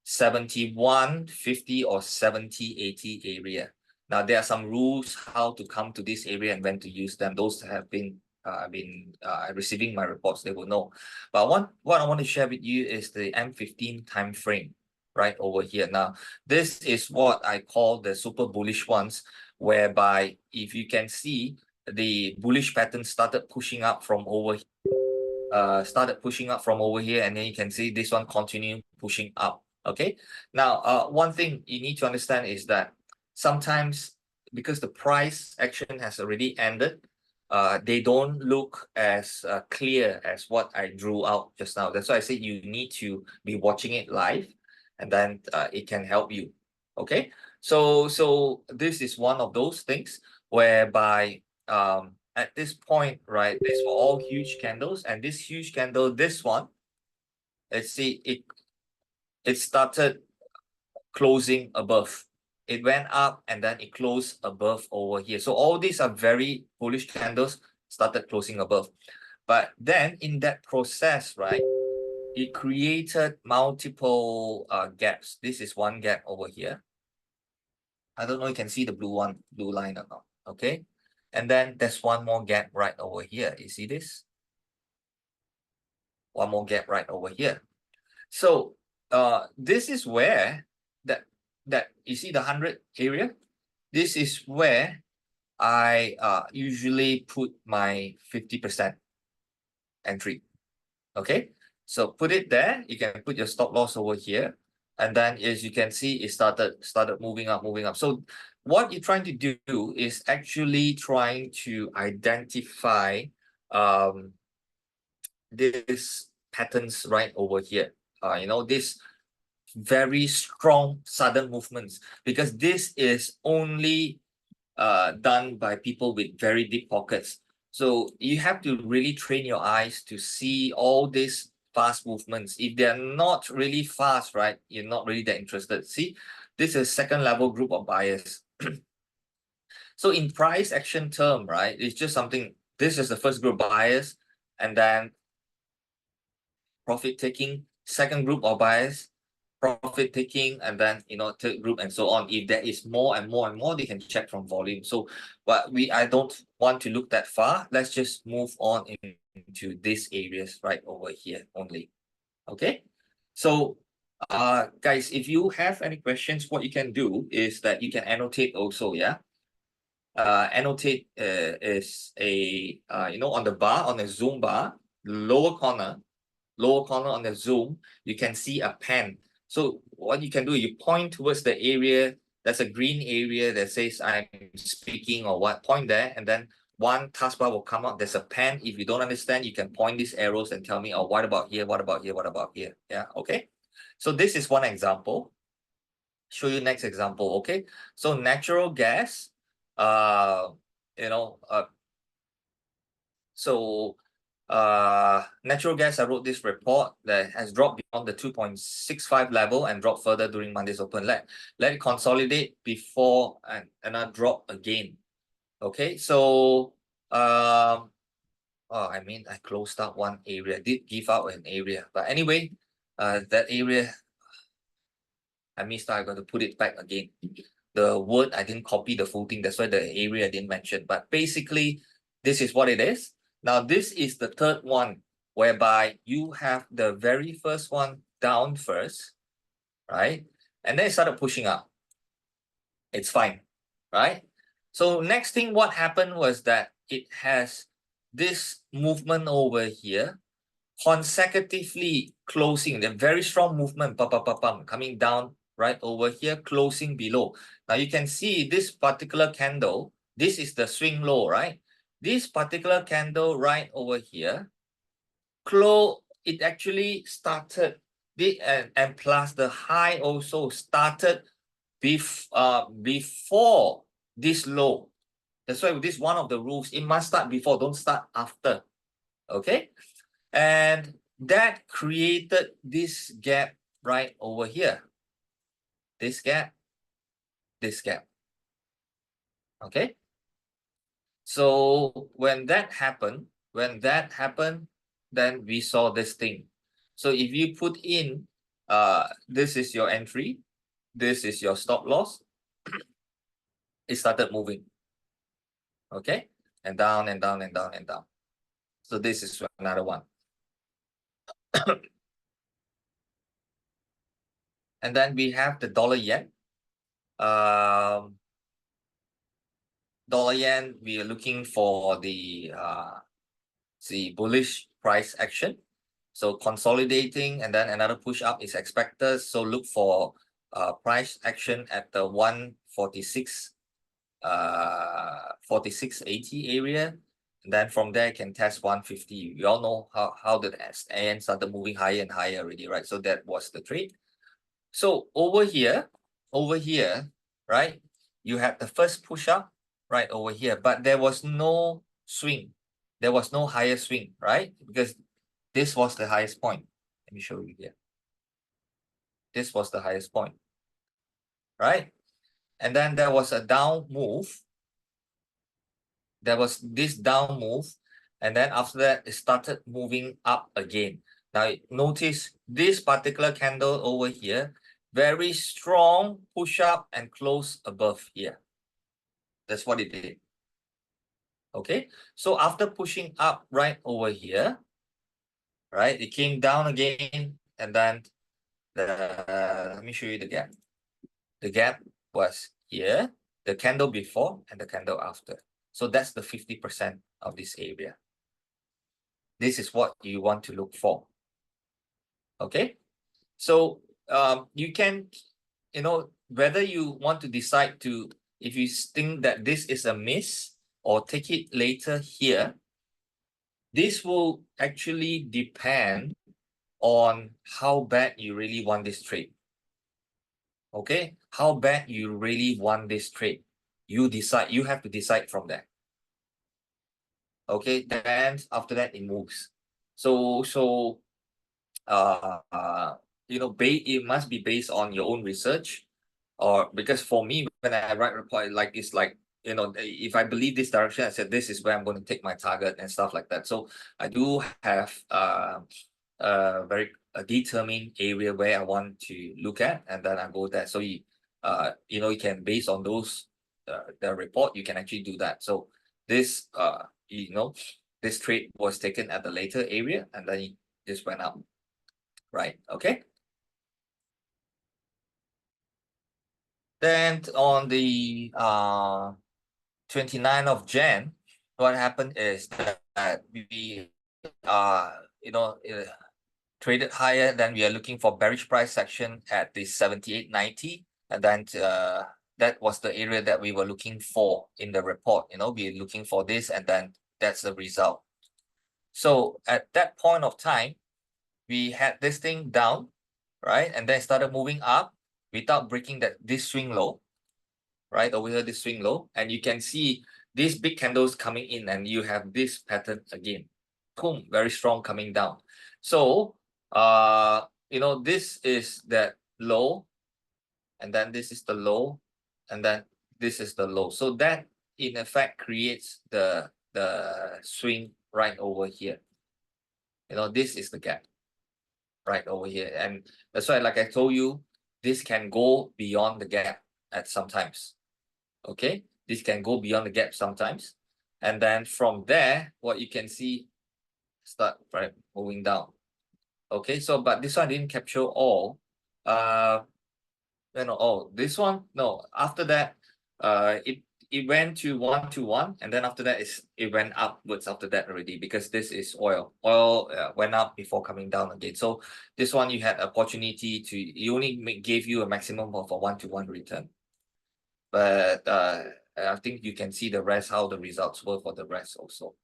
A: 71.50 or 70.80 area. Now there are some rules how to come to this area and when to use them. Those have been receiving my reports, they will know. But what I want to share with you is the M15 time frame right over here. Now, this is what I call the super bullish ones, whereby if you can see the bullish pattern started pushing up from over here. started pushing up from over here, and then you can see this one continue pushing up. Okay. Now, one thing you need to understand is that sometimes because the price action has already ended, they don't look as clear as what I drew out just now. That's why I said you need to be watching it live, and then it can help you. Okay. So this is one of those things whereby at this point, right, these were all huge candles, and this huge candle, this one, let's see, it started closing above. It went up and then it closed above over here. So all these are very bullish candles, started closing above. But then in that process, right, it created multiple gaps. This is one gap over here. I don't know, you can see the blue line or not. Okay. And then there's one more gap right over here. You see this? One more gap right over here. So this is where that you see the 100 area. This is where I usually put my 50% entry. Okay, so put it there. You can put your stop loss over here, and then as you can see, it started moving up. So what you're trying to do is actually trying to identify this patterns right over here. This very strong sudden movements, because this is only done by people with very deep pockets. So you have to really train your eyes to see all these fast movements. If they're not really fast, right, you're not really that interested. See, this is second level group of buyers. So in price action term, right, it's just something, this is the first group of buyers, and then profit taking, second group of buyers, profit taking, and then third group, and so on. If there is more and more and more, they can check from volume. So but I don't want to look that far. Let's just move on into these areas right over here only. Okay, so guys, if you have any questions, what you can do is that you can annotate also. Yeah, annotate is a on the bar, on the Zoom bar, lower corner on the Zoom, you can see a pen. So what you can do, you point towards the area, there's a green area that says I'm speaking or what, point there, and then one taskbar will come up. There's a pen. If you don't understand, you can point these arrows and tell me, oh, what about here? What about here? What about here? Yeah, okay. So this is one example. Show you next example, okay? So natural gas, so natural gas, I wrote this report that has dropped beyond the 2.65 level and dropped further during Monday's open. Let it consolidate before another drop again. Okay, so I closed out one area, did give out an area, but anyway, that area I missed out. I got to put it back again. The word I didn't copy the full thing, that's why the area I didn't mention. But basically, this is what it is. Now, this is the third one, whereby you have the very first one down first, right? And then it started pushing up. It's fine, right? So next thing, what happened was that it has this movement over here, consecutively closing, the very strong movement, coming down right over here, closing below. Now you can see this particular candle, this is the swing low, right? This particular candle right over here, it actually started, and plus the high also started before this low. That's why this one of the rules, it must start before, don't start after. Okay, and that created this gap right over here. This gap. Okay. So when that happened, then we saw this thing. So if you put in, this is your entry, this is your stop loss, it started moving. Okay, and down and down and down and down. So this is another one. And then we have the dollar yen. Dollar yen, we are looking for the bullish price action. So consolidating and then another push up is expected. So look for price action at the 146 46.80 area. And then from there you can test 150. We all know how the AN started moving higher and higher already, right? So that was the trade. So over here, right, you had the first push up right over here, but there was no swing. There was no higher swing, right? Because this was the highest point. Let me show you here. This was the highest point, right? And then there was a down move. There was this down move, and then after that, it started moving up again. Now, notice this particular candle over here, very strong push up and close above here. That's what it did. Okay, so after pushing up right over here, right, it came down again, and then let me show you the gap. The gap was here, the candle before, and the candle after. So that's the 50% of this area. This is what you want to look for. Okay, so you can, whether you want to decide to, if you think that this is a miss or take it later here, this will actually depend on how bad you really want this trade. Okay, how bad you really want this trade. You decide, you have to decide from there. Okay, then after that it moves. So it must be based on your own research, or because for me, when I write report, like it's like, if I believe this direction, I said this is where I'm going to take my target and stuff like that. So I do have very determined area where I want to look at, and then I go there. So you can, based on those the report, you can actually do that. So this this trade was taken at the later area, and then it just went up, right? Okay. Then on the 29th of Jan, what happened is that we traded higher. Then we are looking for bearish price action at the 78.90, and then that was the area that we were looking for in the report. We're looking for this, and then that's the result. So at that point of time, we had this thing down, right, and then started moving up without breaking this swing low, right over here, this swing low, and you can see these big candles coming in, and you have this pattern again, boom, very strong coming down. So this is that low, and then this is the low, and then this is the low. So that in effect creates the swing right over here. This is the gap right over here, and that's why, like I told you, this can go beyond the gap at sometimes. Okay, this can go beyond the gap sometimes, and then from there, what you can see, start right moving down. Okay, so but this one didn't capture all. This one, no. After that, it went to 121, and then after that it went upwards after that already, because this is oil. Oil went up before coming down again. So this one you had opportunity to, you only gave you a maximum of a 1-to-1 return. But I think you can see the rest, how the results were for the rest also.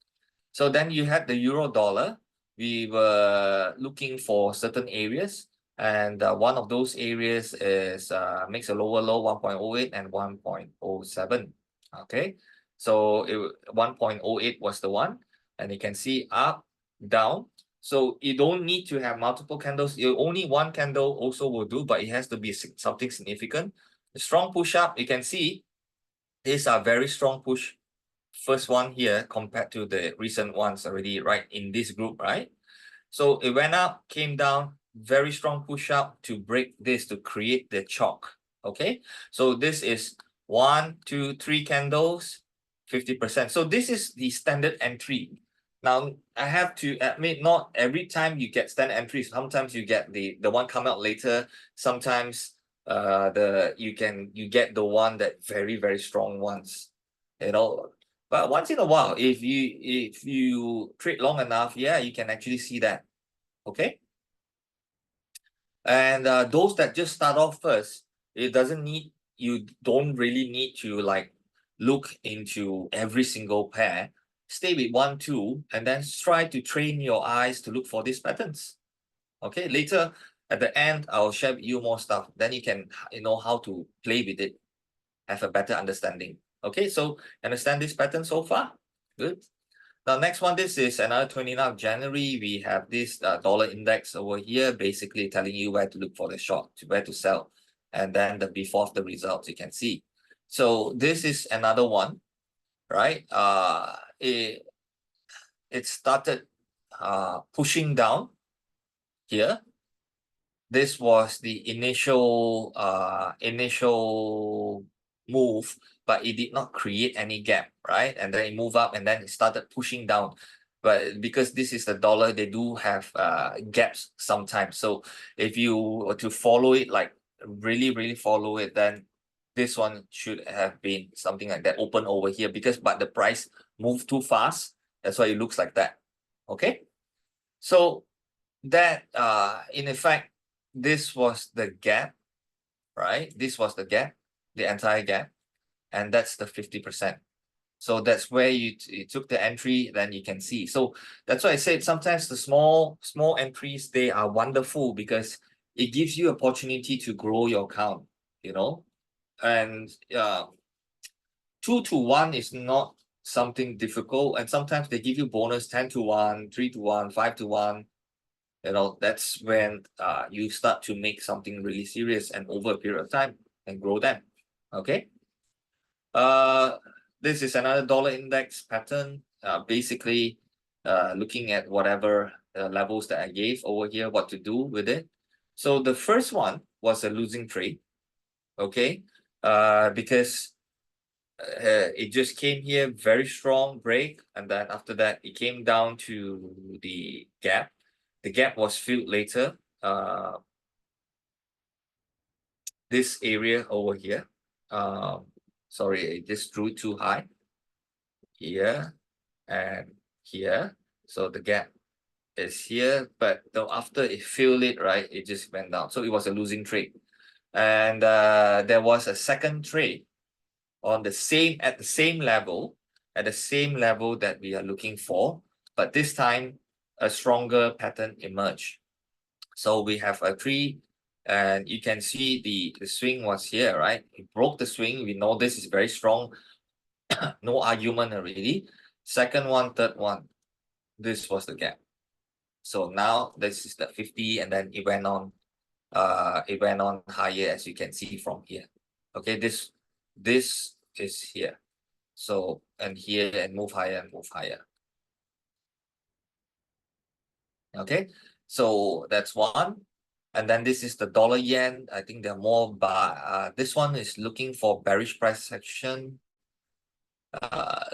A: So then you had the euro dollar. We were looking for certain areas, and one of those areas is makes a lower low 1.08 and 1.07. Okay, so 1.08 was the one, and you can see up, down. So you don't need to have multiple candles. Only one candle also will do, but it has to be something significant. The strong push up, you can see these are very strong push. First one here compared to the recent ones already, right, in this group, right? So it went up, came down, very strong push up to break this, to create the chalk. Okay, so this is 1, 2, 3 candles, 50%. So this is the standard entry. Now I have to admit, not every time you get standard entries. Sometimes you get the one come out later. Sometimes you get the one that very, very strong ones. But once in a while, if you trade long enough, yeah, you can actually see that. Okay. And those that just start off first, you don't really need to like look into every single pair. Stay with 1, 2, and then try to train your eyes to look for these patterns. Okay, later at the end, I'll share with you more stuff. Then you can know how to play with it, have a better understanding. Okay, so understand this pattern so far? Good. Now, next one, this is another 29th of January. We have this dollar index over here, basically telling you where to look for the short, where to sell, and then the before of the results you can see. So this is another one, right? It started pushing down here. This was the initial move, but it did not create any gap, right? And then it moved up and then it started pushing down. But because this is the dollar, they do have gaps sometimes. So if you were to follow it, like really follow it, then this one should have been something like that, open over here, but the price moved too fast. That's why it looks like that. Okay. So that in effect, this was the gap, right? This was the gap, the entire gap, and that's the 50%. So that's where you took the entry, then you can see. So that's why I said sometimes the small entries, they are wonderful because it gives you opportunity to grow your account, you know. And 2 to 1 is not something difficult, and sometimes they give you bonus 10 to 1, 3 to 1, 5 to 1. You know, that's when you start to make something really serious and over a period of time and grow them. Okay. This is another dollar index pattern. Basically, looking at whatever levels that I gave over here, what to do with it. So the first one was a losing trade. Okay. Because it just came here, very strong break, and then after that, it came down to the gap. The gap was filled later. This area over here. Sorry, I just drew it too high. Here and here. So the gap is here, but though after it filled it, right, it just went down. So it was a losing trade. And there was a second trade on the same at the same level that we are looking for, but this time a stronger pattern emerged. So we have a 3, and you can see the swing was here, right? It broke the swing. We know this is very strong. No argument already. Second one, third one, this was the gap. So now this is the 50, and then it went on higher, as you can see from here. Okay, this is here. So, and here, and move higher and move higher. Okay, so that's one. And then this is the dollar yen. I think they're more this one is looking for bearish price action.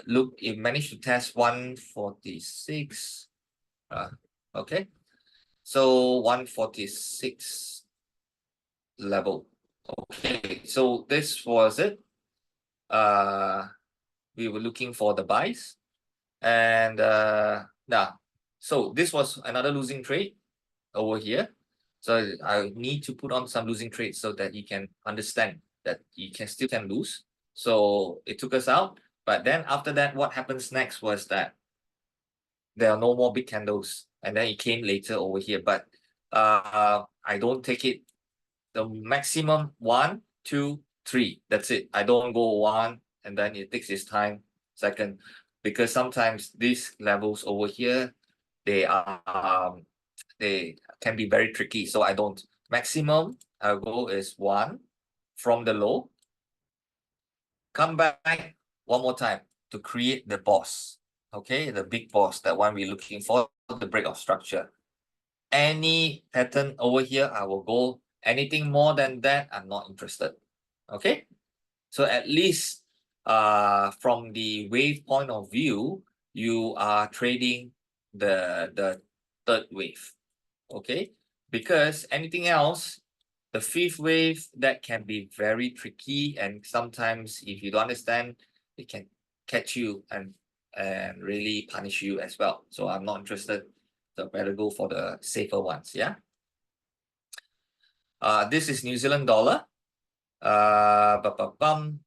A: Look, it managed to test 146. Okay, so 146 level. Okay, so this was it. We were looking for the buys, and now, so this was another losing trade over here. So I need to put on some losing trades so that you can understand that you still can lose. So it took us out. But then after that, what happens next was that there are no more big candles. And then it came later over here. But I don't take it. The maximum 1, 2, 3. That's it. I don't go 1 and then it takes its time. Second, because sometimes these levels over here, they can be very tricky. So I don't. Maximum I'll go is 1 from the low. Come back one more time to create the boss. Okay, the big boss, that one we're looking for, the break of structure. Any pattern over here, I will go. Anything more than that, I'm not interested. Okay, so at least from the wave point of view, you are trading the third wave. Okay, because anything else, the fifth wave, that can be very tricky, and sometimes if you don't understand, it can catch you and really punish you as well. So I'm not interested. So better go for the safer ones. Yeah. This is New Zealand dollar.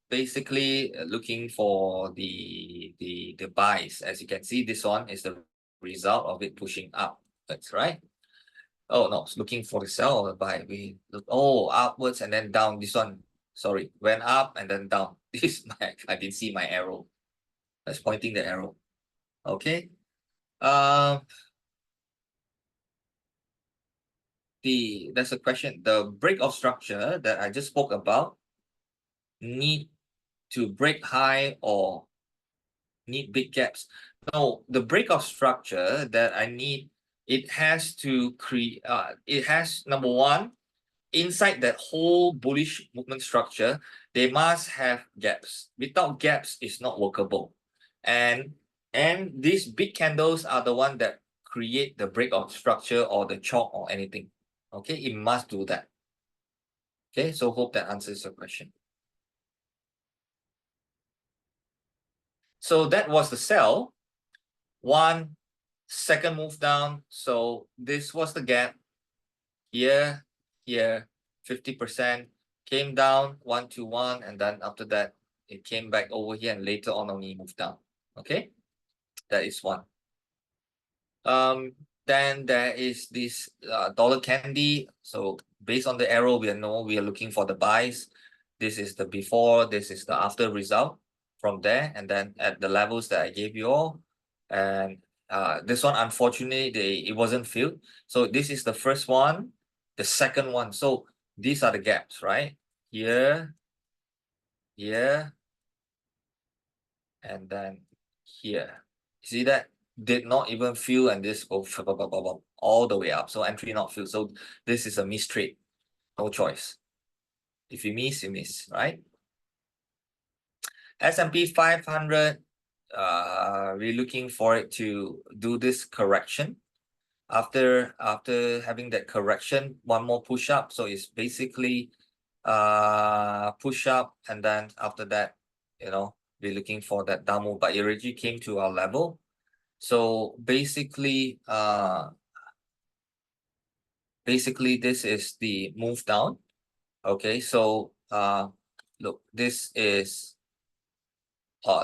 A: Basically looking for the buys. As you can see, this one is the result of it pushing up. That's right. Oh no, it's looking for the sell or the buy. We look upwards and then down. This one, sorry, went up and then down. This I didn't see my arrow. That's pointing the arrow. Okay. There's a question. The break of structure that I just spoke about need to break high or need big gaps. No, the break of structure that I need, it has to create. It has, number one, inside that whole bullish movement structure, they must have gaps. Without gaps, it's not workable. And these big candles are the one that create the break of structure or the chalk or anything. Okay, it must do that. Okay, so hope that answers your question. So that was the sell. 1 second move down. So this was the gap. Here, 50%. Came down 1 to 1, and then after that, it came back over here and later on only moved down. Okay, that is one. Then there is this dollar candy. So based on the arrow, we are looking for the buys. This is the before, this is the after result from there, and then at the levels that I gave you all. And this one, unfortunately, it wasn't filled. So this is the first one, the second one. So these are the gaps, right? Here, and then here. See that? Did not even fill, and this go all the way up. So entry not filled. So this is a miss trade. No choice. If you miss, you miss, right? S&P 500, we're looking for it to do this correction. After having that correction, one more push up. So it's basically push up, and then after that, we're looking for that down move, but it already came to our level. So basically this is the move down. Okay, so look, this is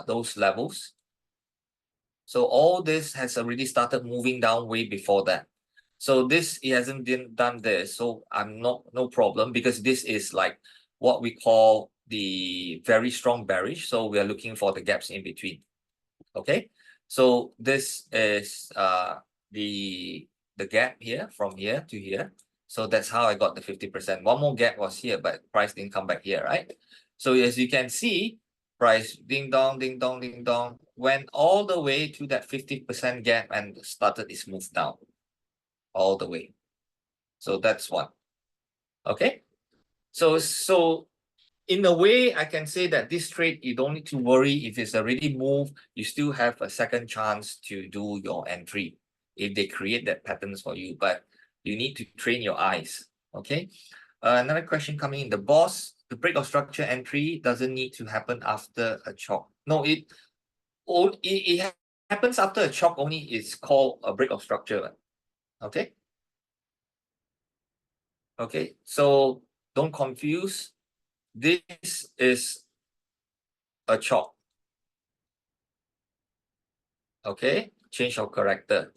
A: those levels. So all this has already started moving down way before that. So this, it hasn't done this. So I'm no problem, because this is like what we call the very strong bearish. So we are looking for the gaps in between. Okay, so this is the gap here from here to here. So that's how I got the 50%. One more gap was here, but price didn't come back here, right? So as you can see, price ding dong, ding dong, ding dong, went all the way to that 50% gap and started its move down all the way. So that's one. Okay, so in a way, I can say that this trade, you don't need to worry. If it's already moved, you still have a second chance to do your entry if they create that patterns for you, but you need to train your eyes. Okay, another question coming in. The break of structure entry doesn't need to happen after a chalk. No, it happens after a chalk only. It's called a break of structure. Okay. Okay, so don't confuse. This is a chalk. Okay, change of character.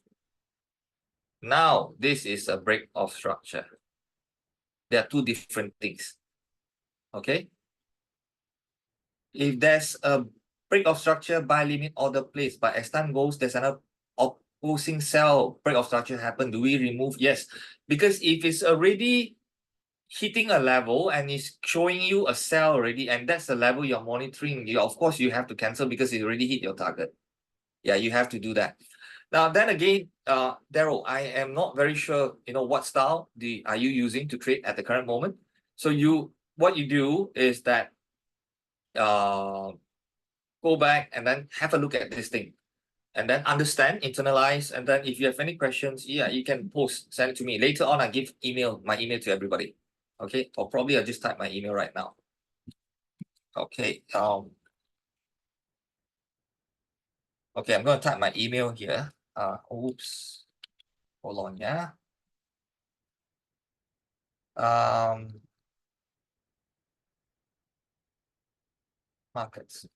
A: Now, this is a break of structure. There are two different things. Okay. If there's a break of structure, buy limit order place, but as time goes, there's another opposing sell break of structure happen. Do we remove? Yes, because if it's already hitting a level and it's showing you a sell already, and that's the level you're monitoring, of course you have to cancel because it already hit your target. Yeah, you have to do that. Now, then again, Daryl, I am not very sure, what style are you using to trade at the current moment. So what you do is that go back and then have a look at this thing, and then understand, internalize, and then if you have any questions, yeah, you can send it to me. Later on, I give my email to everybody. Okay, or probably I'll just type my email right now. Okay, Okay, I'm going to type my email here. Oops, hold on, yeah. Markets.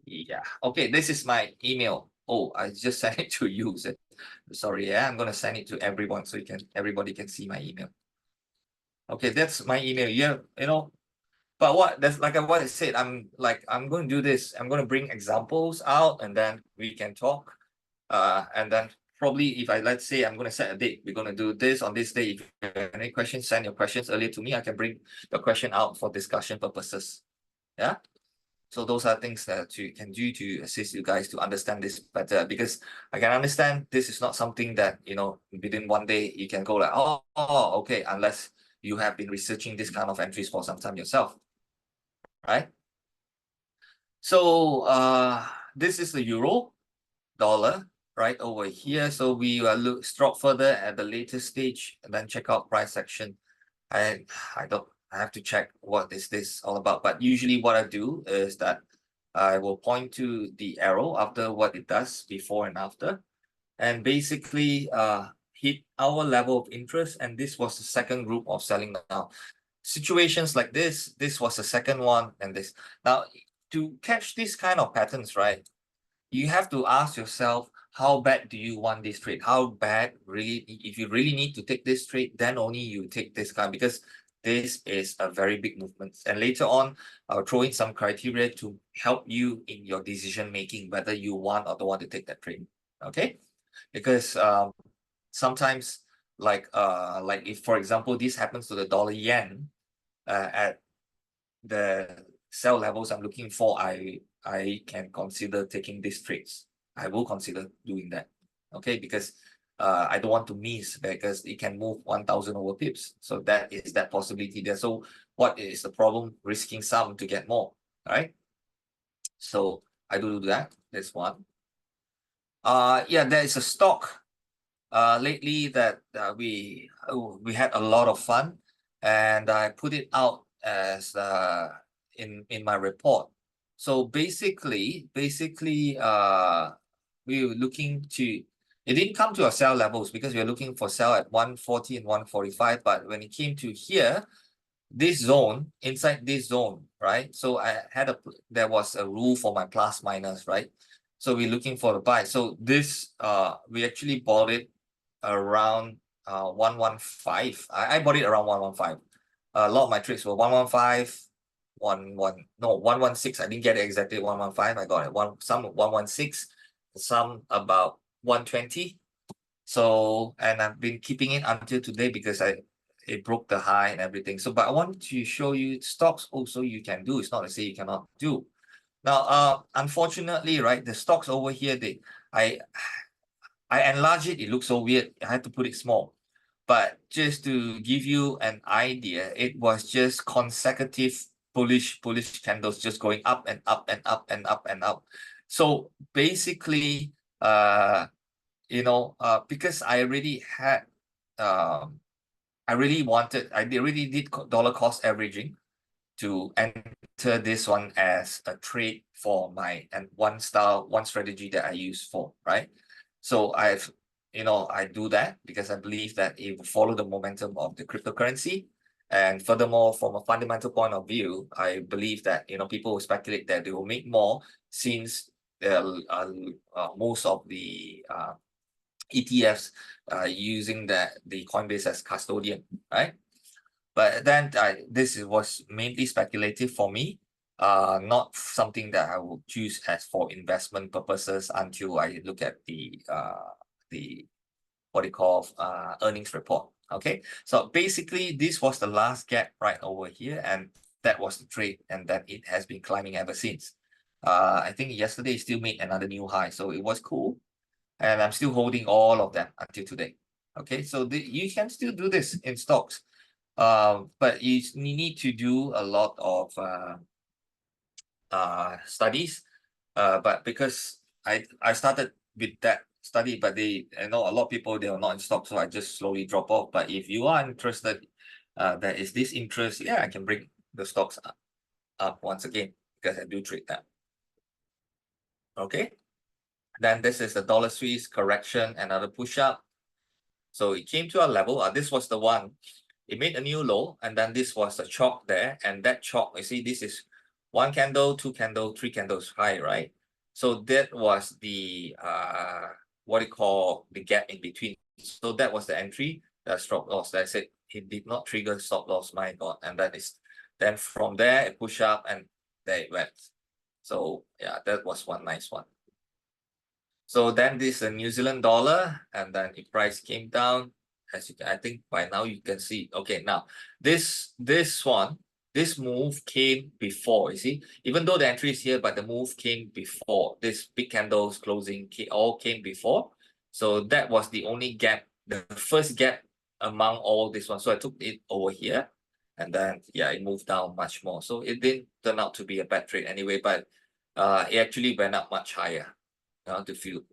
A: Yeah. Okay, this is my email. Oh, I just sent it to you. Sorry, yeah, I'm gonna send it to everyone so everybody can see my email. Okay, that's my email. Yeah, but what I said, I'm going to do this. I'm going to bring examples out and then we can talk. And then probably if let's say I'm going to set a date, we're going to do this on this day. If you have any questions, send your questions earlier to me. I can bring the question out for discussion purposes. Yeah. So those are things that you can do to assist you guys to understand this better, because I can understand this is not something that, within one day you can go like, okay, unless you have been researching this kind of entries for some time yourself, right? So this is the euro dollar right over here. So we will drop further at the later stage and then check out price action. I have to check what is this all about. But usually what I do is that I will point to the arrow after what it does before and after, and basically hit our level of interest. And this was the second group of selling now. Situations like this was the second one, and this. Now, to catch these kind of patterns, right, you have to ask yourself, how bad do you want this trade? How bad really, if you really need to take this trade, then only you take this kind, because this is a very big movement. And later on, I'll throw in some criteria to help you in your decision making, whether you want or don't want to take that trade. Okay, because sometimes like if for example this happens to the dollar yen at the sell levels I'm looking for, I can consider taking these trades. I will consider doing that. Okay, because I don't want to miss, because it can move 1,000 over pips. So that is that possibility there. So what is the problem risking some to get more? All right. So I do that. That's one. Yeah, there is a stock lately that we had a lot of fun, and I put it out as in my report. So basically, we were looking to. It didn't come to our sell levels because we were looking for sell at 140 and 145. But when it came to here, this zone, inside this zone, right? So there was a rule for my plus minus, right? So we're looking for the buy. So this we actually bought it around 115. I bought it around 115. A lot of my trades were 115, 116. I didn't get it exactly 115. I got it some 116, some about 120. So, and I've been keeping it until today because it broke the high and everything. So, but I want to show you stocks also you can do. It's not to say you cannot do. Now, unfortunately, right, the stocks over here, I enlarge it. It looks so weird. I had to put it small. But just to give you an idea, it was just consecutive bullish candles just going up and up and up and up and up. So basically, because I already had, I really did dollar cost averaging to enter this one as a trade for my and one strategy that I use for, right? So I do that because I believe that it will follow the momentum of the cryptocurrency. And furthermore, from a fundamental point of view, I believe that, people will speculate that they will make more since most of the ETFs using the Coinbase as custodian, right? But then this was mainly speculative for me, not something that I will choose as for investment purposes until I look at the what do you call earnings report. Okay, so basically this was the last gap right over here, and that was the trade, and then it has been climbing ever since. I think yesterday it still made another new high, so it was cool, and I'm still holding all of them until today. Okay, so you can still do this in stocks, but you need to do a lot of studies. But because I started with that study, but I know a lot of people, they are not in stock, so I just slowly drop off. But if you are interested, there is this interest, yeah, I can bring the stocks up once again because I do trade that. Okay. Then this is the dollar Swiss correction, another push up. So it came to a level. This was the one. It made a new low, and then this was the chalk there, and that chalk, you see, this is one candle, two candle, three candles high, right? So that was the what you call the gap in between. So that was the entry, the stop loss. That I said it did not trigger stop loss, my God. And that is then from there it push up and there it went. So yeah, that was one nice one. So then this is a New Zealand dollar, and then the price came down. As you can, I think by now you can see. Okay, now this one, this move came before. You see, even though the entry is here, but the move came before. This big candles closing all came before. So that was the only gap, the first gap among all this one. So I took it over here, and then yeah, it moved down much more. So it didn't turn out to be a bad trade anyway, but it actually went up much higher. To feel.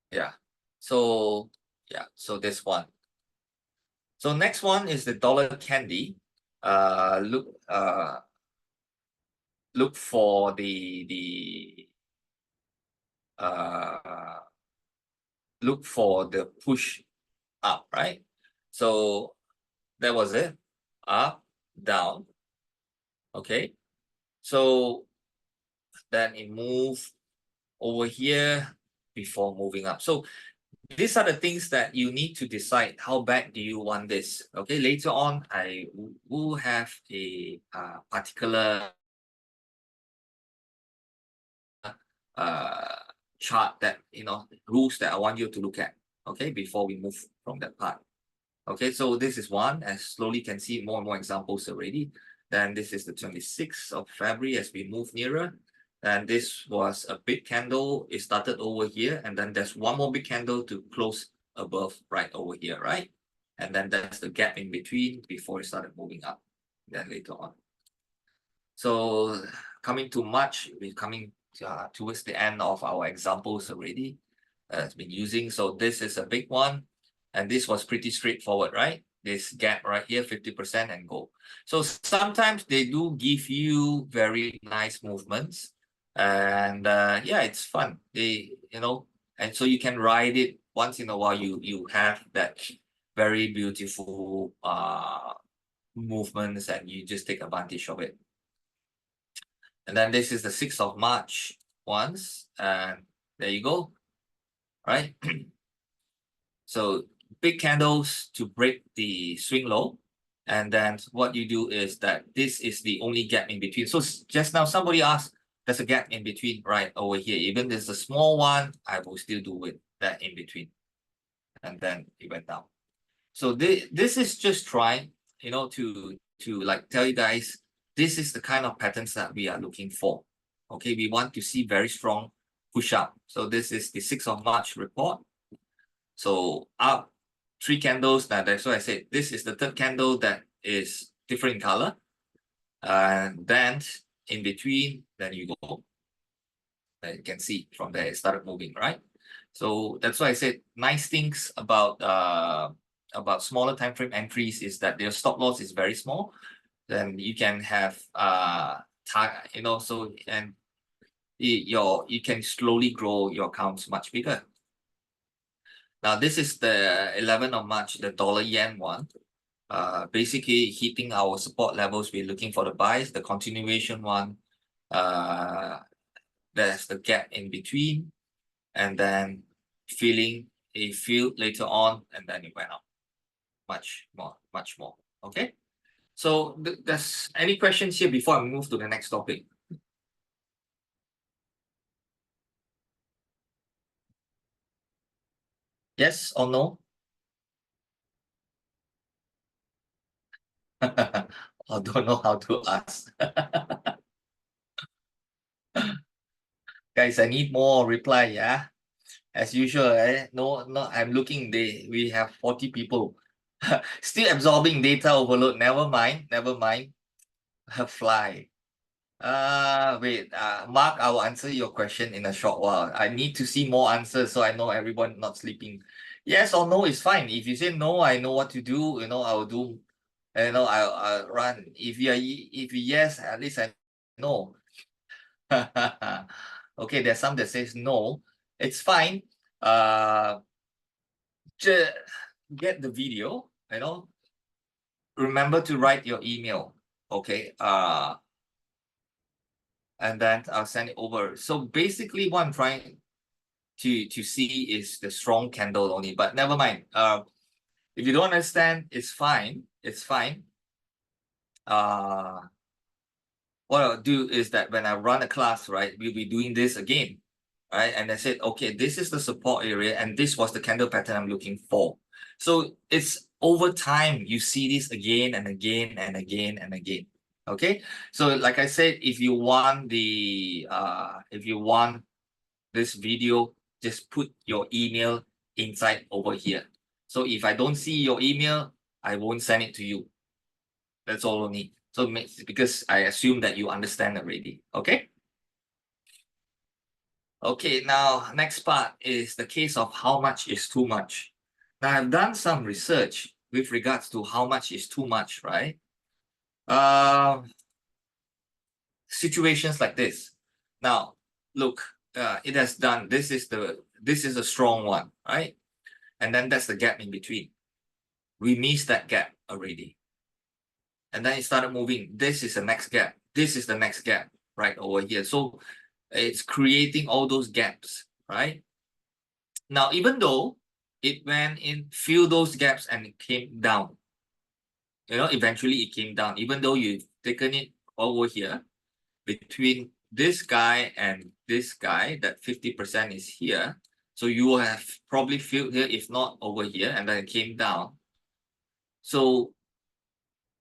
A: Yeah. So yeah, so this one. So next one is the dollar candy. Look for uh look for the push up, right? So that was it. Up, down. Okay. So then it moved over here before moving up. So these are the things that you need to decide how bad do you want this. Okay, later on I will have a particular chart that rules that I want you to look at, okay, before we move from that part. Okay, so this is one, as slowly can see more and more examples already. Then this is the 26th of February as we move nearer. And this was a big candle. It started over here, and then there's one more big candle to close above right over here, right? And then that's the gap in between before it started moving up. Then later on. So coming to March, we're coming towards the end of our examples already. It's been using. So this is a big one. And this was pretty straightforward, right? This gap right here, 50% and go. So sometimes they do give you very nice movements. And yeah, it's fun. And so you can ride it once in a while. You have that very beautiful movements, and you just take advantage of it. And then this is the 6th of March once, and there you go, right? So big candles to break the swing low. And then what you do is that this is the only gap in between. So just now somebody asked, there's a gap in between right over here. Even there's a small one, I will still do with that in between. And then it went down. So this is just trying, to like tell you guys, this is the kind of patterns that we are looking for. Okay, we want to see very strong push up. So this is the 6th of March report. So up 3 candles. Now that's why I said this is the third candle that is different in color. And then in between, then you go. And you can see from there it started moving, right? So that's why I said nice things about smaller time frame entries is that their stop loss is very small. Then you can have so and you can slowly grow your accounts much bigger. Now this is the 11th of March, the dollar yen one. Basically hitting our support levels. We're looking for the buys. The continuation one, there's the gap in between, and then feeling a field later on, and then it went up much more. Okay, so there's any questions here before I move to the next topic? Yes or no? I don't know how to ask. Guys, I need more reply, yeah? As usual, no, I'm looking, we have 40 people. Still absorbing data overload. Never mind. Fly. Wait, Mark, I will answer your question in a short while. I need to see more answers so I know everyone not sleeping. Yes or no is fine. If you say no, I know what to do. I will do. I'll run. If you yes, at least I know. Okay, there's some that says no. It's fine. Just get the video, remember to write your email. Okay. And then I'll send it over. So basically what I'm trying to see is the strong candle only, but never mind. If you don't understand, it's fine. It's fine. What I'll do is that when I run a class, right, we'll be doing this again, right? And I said, okay, this is the support area, and this was the candle pattern I'm looking for. So it's over time, you see this again and again and again and again. Okay. So like I said, if you want this video, just put your email inside over here. So if I don't see your email, I won't send it to you. That's all only. So because I assume that you understand already. Okay. Okay, now next part is the case of how much is too much. Now I've done some research with regards to how much is too much, right? Situations like this. Now, look, it has done. This is a strong one, right? And then that's the gap in between. We missed that gap already. And then it started moving. This is the next gap. This is the next gap right over here. So it's creating all those gaps, right? Now, even though it went in, fill those gaps and it came down, eventually it came down, even though you've taken it over here between this guy and this guy, that 50% is here. So you will have probably filled here, if not over here, and then it came down. So,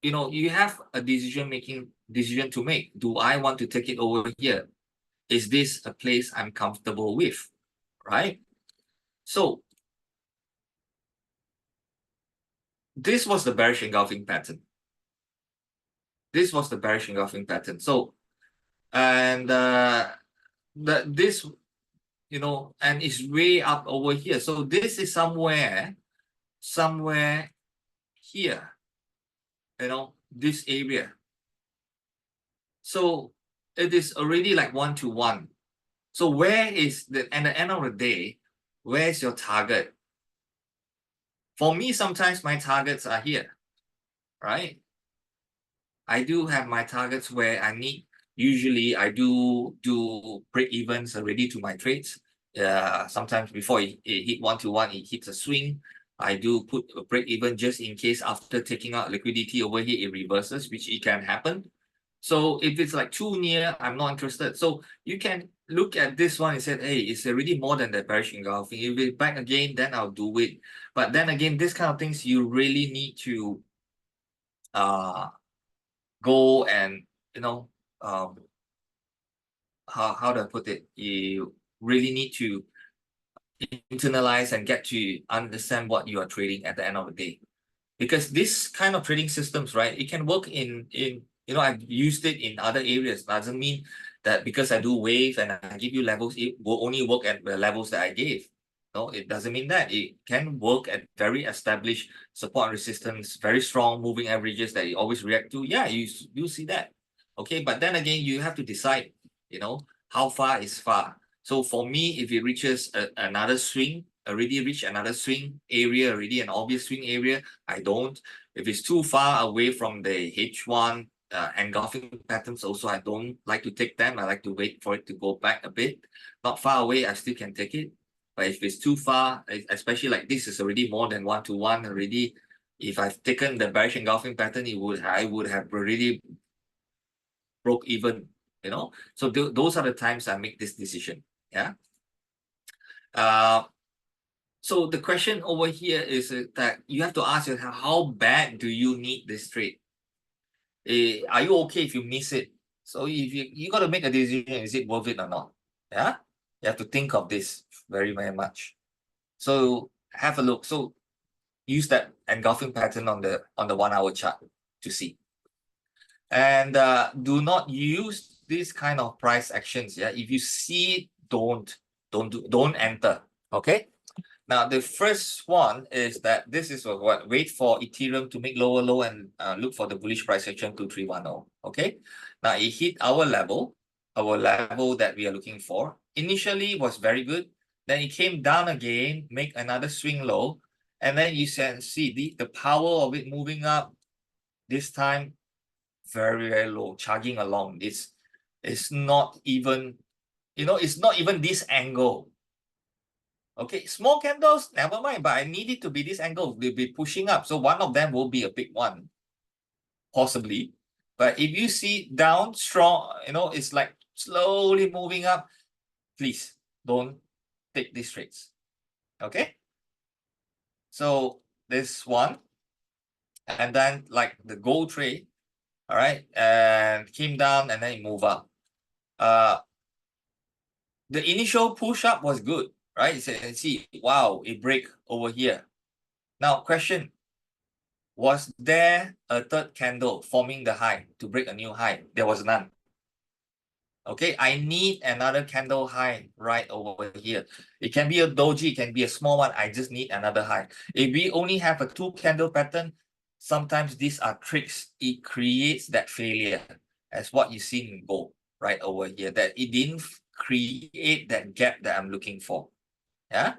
A: you have a decision to make. Do I want to take it over here? Is this a place I'm comfortable with? Right? So this was the bearish engulfing pattern. This was the bearish engulfing pattern. So, and this, and it's way up over here. So this is somewhere here, this area. So it is already like 1-to-1. So where is at the end of the day, where's your target? For me, sometimes my targets are here, right? I do have my targets where usually I do break evens already to my trades. Sometimes before it hit 1-to-1, it hits a swing. I do put a break even just in case after taking out liquidity over here, it reverses, which it can happen. So if it's like too near, I'm not interested. So you can look at this one and say, hey, it's already more than the bearish engulfing. If it's back again, then I'll do it. But then again, this kind of things, you really need to go and, how do I put it? You really need to internalize and get to understand what you are trading at the end of the day. Because this kind of trading systems, right, it can work in I've used it in other areas. Doesn't mean that because I do wave and I give you levels, it will only work at the levels that I gave. No, it doesn't mean that. It can work at very established support and resistance, very strong moving averages that you always react to. Yeah, you see that. Okay, but then again, you have to decide, how far is far. So for me, if it reaches another swing, already reached another swing area, already an obvious swing area, I don't. If it's too far away from the H1 engulfing patterns, also I don't like to take them. I like to wait for it to go back a bit. Not far away, I still can take it. But if it's too far, especially like this is already more than 1-to-1 already. If I've taken the bearish engulfing pattern, I would have already broke even. So those are the times I make this decision. Yeah. So the question over here is that you have to ask yourself, how bad do you need this trade? Are you okay if you miss it? So if you got to make a decision, is it worth it or not? Yeah, you have to think of this very, very much. So have a look. So use that engulfing pattern on the 1-hour chart to see. And do not use these kind of price actions. Yeah, if you see it, don't enter. Okay. Now the first one is that this is what wait for Ethereum to make lower low and look for the bullish price action 2310. Okay. Now it hit our level that we are looking for initially was very good. Then it came down again, make another swing low. And then you can see the power of it moving up this time, very, very low, chugging along. It's not even, it's not even this angle. Okay, small candles, never mind, but I need it to be this angle. They'll be pushing up. So one of them will be a big one, possibly. But if you see down strong, it's like slowly moving up, please don't take these trades. Okay? So this one, and then like the gold trade, all right, and came down and then it moved up. The initial push up was good, right? You can see, wow, it break over here. Now, question, was there a third candle forming the high to break a new high? There was none. Okay, I need another candle high right over here. It can be a doji, it can be a small one. I just need another high. If we only have a 2-candle pattern, sometimes these are tricks. It creates that failure, as what you see in gold right over here, that it didn't create that gap that I'm looking for. Yeah.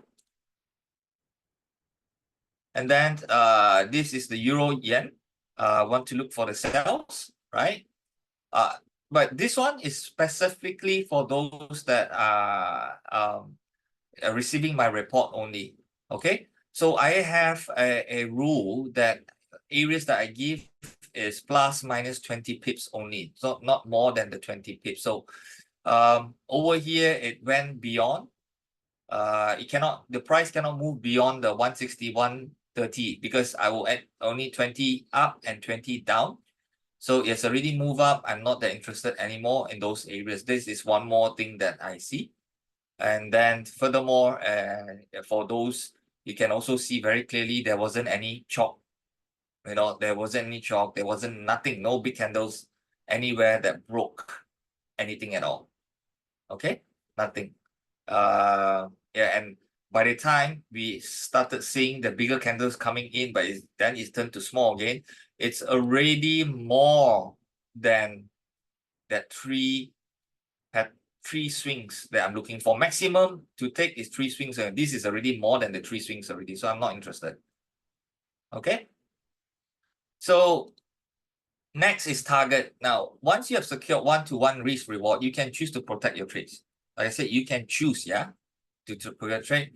A: And then this is the euro yen. Want to look for the sells, right? But this one is specifically for those that are receiving my report only. Okay, so I have a rule that areas that I give is plus minus 20 pips only, so not more than the 20 pips. So over here it went beyond. The price cannot move beyond the 161.30 because I will add only 20 up and 20 down. So it's already moved up. I'm not that interested anymore in those areas. This is one more thing that I see. And then furthermore, for those, you can also see very clearly there wasn't any chalk. There wasn't any chalk. There wasn't nothing, no big candles anywhere that broke anything at all. Okay, nothing. Yeah, and by the time we started seeing the bigger candles coming in, but then it's turned to small again, it's already more than that three swings that I'm looking for. Maximum to take is 3 swings, and this is already more than the 3 swings already, so I'm not interested. Okay, so next is target. Now, once you have secured 1-to-1 risk reward, you can choose to protect your trades. Like I said, you can choose, yeah, to protect trade.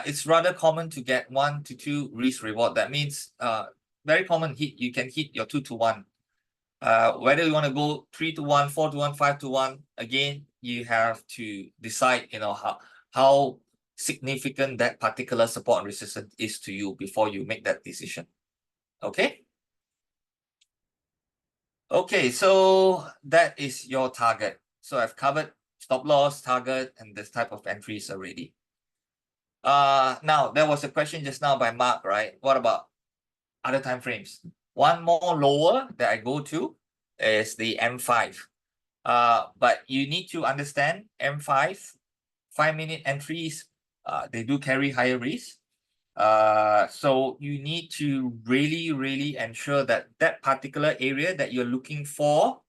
A: It's rather common to get 1-to-2 risk reward. That means very common hit. You can hit your 2-to-1. Whether you want to go 3-to-1, 4-to-1, 5-to-1, again, you have to decide, how significant that particular support and resistance is to you before you make that decision. Okay. Okay, so that is your target. So I've covered stop loss, target, and this type of entries already. Now there was a question just now by Mark, right? What about other time frames? One more lower that I go to is the M5. But you need to understand M5, 5-minute entries, they do carry higher risk. So you need to really, really ensure that that particular area that you're looking for,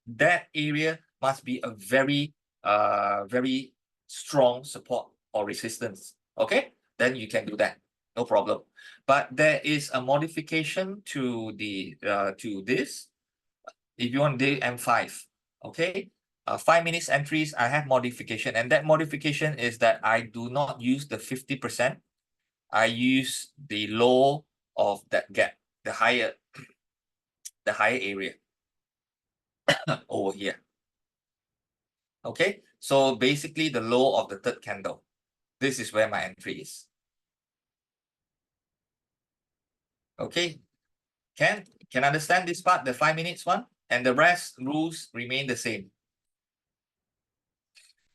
A: that area must be a very, very strong support or resistance. Okay, then you can do that, no problem. But there is a modification to this. If you want the M5, okay, 5 minutes entries, I have modification, and that modification is that I do not use the 50%. I use the low of that gap, the higher area over here. Okay, so basically the low of the third candle. This is where my entry is. Okay, can understand this part, the 5 minutes one, and the rest rules remain the same.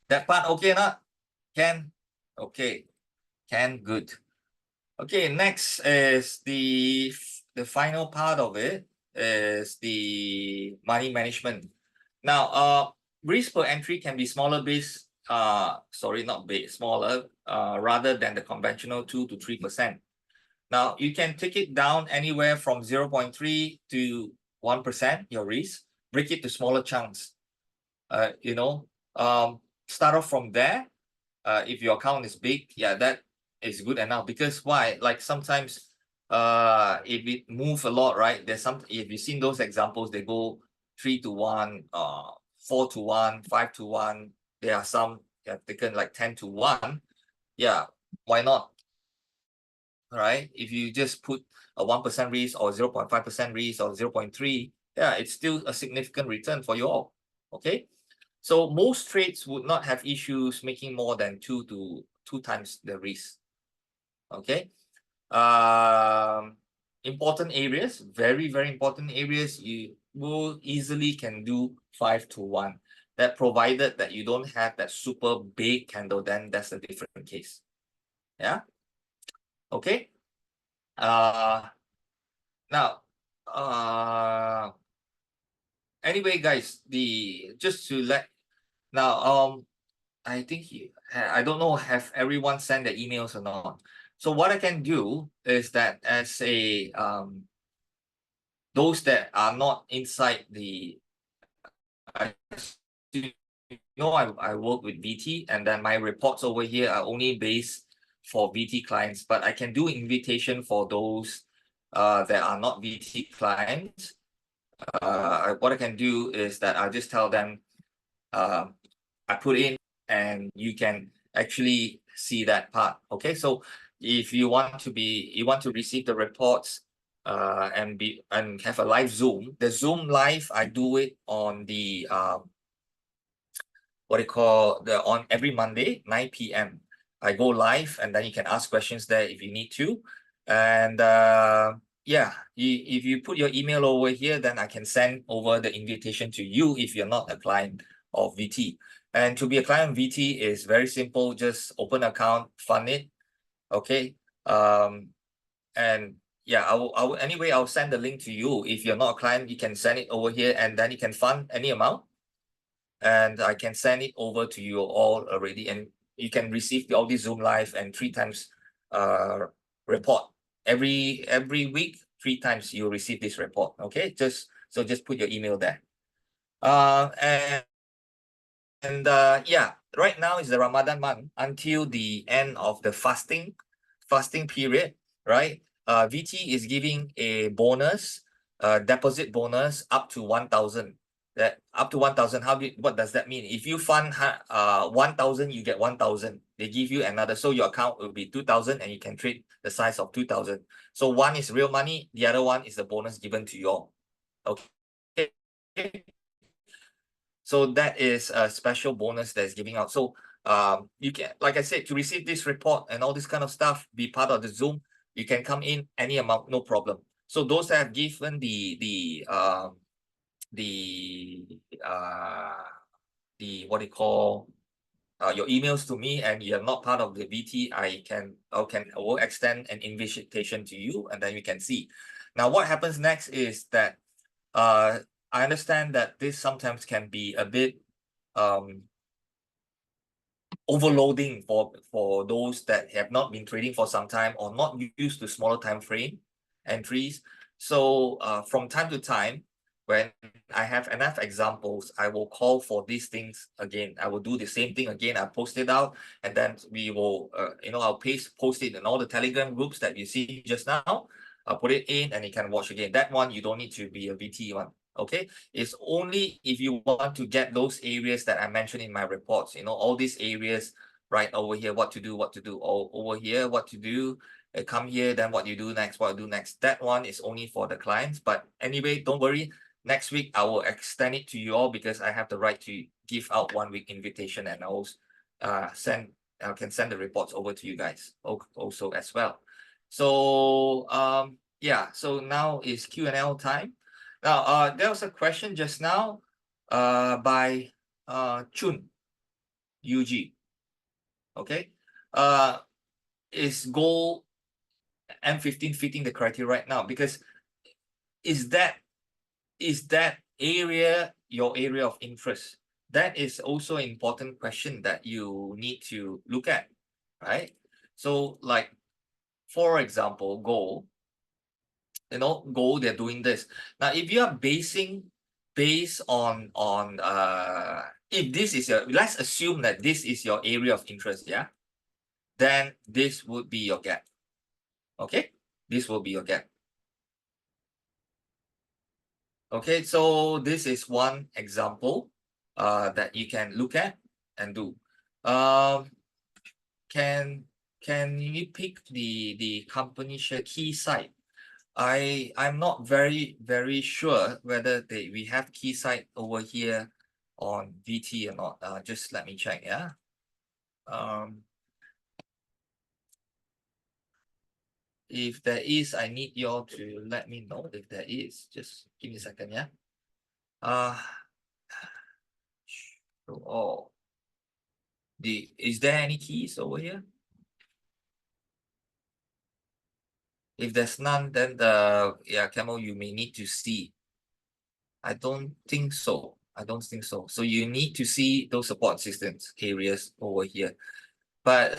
A: That part okay or not? Can? Okay, can, good. Okay, next is the final part of it is the money management. Now, risk per entry can be smaller base, smaller, rather than the conventional 2 to 3%. Now, you can take it down anywhere from 0.3 to 1%, your risk, break it to smaller chunks. you know, start off from there. If your account is big, yeah, that is good enough. Because why? Like sometimes if it move a lot, right? There's some, if you've seen those examples, they go 3-1, 4-1, 5-1. There are some that have taken like 10-1. Yeah, why not? Right? If you just put a 1% risk or 0.5% risk or 0.3, yeah, it's still a significant return for you all. Okay. So most trades would not have issues making more than 2 times the risk. Okay. Important areas, very, very important areas, you will easily can do 5-1. That provided that you don't have that super big candle, then that's a different case. Yeah. Okay. Now, anyway, guys, just to let now, I think I don't know, have everyone sent their emails or not. So what I can do is that as a those that are not inside the, you know, I work with VT, and then my reports over here are only based for VT clients, but I can do invitation for those that are not VT clients. What I can do is that I'll just tell them I put in, and you can actually see that part. Okay, so if you want to receive the reports and have a live Zoom, the Zoom live, I do it on the what do you call, on every Monday 9 p.m. I go live, and then you can ask questions there if you need to. And yeah, if you put your email over here, then I can send over the invitation to you if you're not a client of VT. And to be a client of VT is very simple. Just open an account, fund it. Okay. And yeah, I'll send the link to you. If you're not a client, you can send it over here, and then you can fund any amount, and I can send it over to you all already, and you can receive all the Zoom live and 3 times report every week. 3 times you'll receive this report. Okay, just put your email there. And yeah, right now is the Ramadan month until the end of the fasting period, right? VT is giving a bonus, deposit bonus up to 1,000. That up to 1,000. What does that mean? If you fund 1,000, you get 1,000. They give you another, so your account will be 2,000, and you can trade the size of 2,000. So one is real money, the other one is the bonus given to you all. Okay. So that is a special bonus that is giving out. So you can, like I said, to receive this report and all this kind of stuff, be part of the Zoom, you can come in any amount, no problem. So those that have given the what do you call, your emails to me, and you're not part of the VT, I will extend an invitation to you, and then you can see. Now what happens next is that I understand that this sometimes can be a bit overloading for those that have not been trading for some time or not used to smaller time frame entries. So from time to time, when I have enough examples, I will call for these things again. I will do the same thing again. I post it out, and then we will, I'll post it in all the Telegram groups that you see just now. I'll put it in, and you can watch again. That one, you don't need to be a VT one. Okay, it's only if you want to get those areas that I mentioned in my reports, all these areas right over here, what to do, or over here, what to do, come here, then what you do next, that one is only for the clients. But anyway, don't worry, next week I will extend it to you all, because I have the right to give out 1 week invitation, and I can send the reports over to you guys also as well. So yeah, so now is Q&A time. Now, there was a question just now by Chun UG. Okay. Is gold M15 fitting the criteria right now? Because is that area your area of interest? That is also an important question that you need to look at, right? So like, for example, gold, they're doing this. Now, if you are basing based on if this is your, let's assume that this is your area of interest, yeah, then this would be your gap. Okay, this will be your gap. Okay, so this is one example that you can look at and do. Can you pick the company share Keysight? I'm not very sure whether we have Keysight over here on VT or not. Just let me check, yeah. If there is, I need you all to let me know if there is. Just give me a second, yeah. Oh, is there any keys over here? If there's none, then yeah, Camel, you may need to see. I don't think so. I don't think so. So you need to see those support systems areas over here. But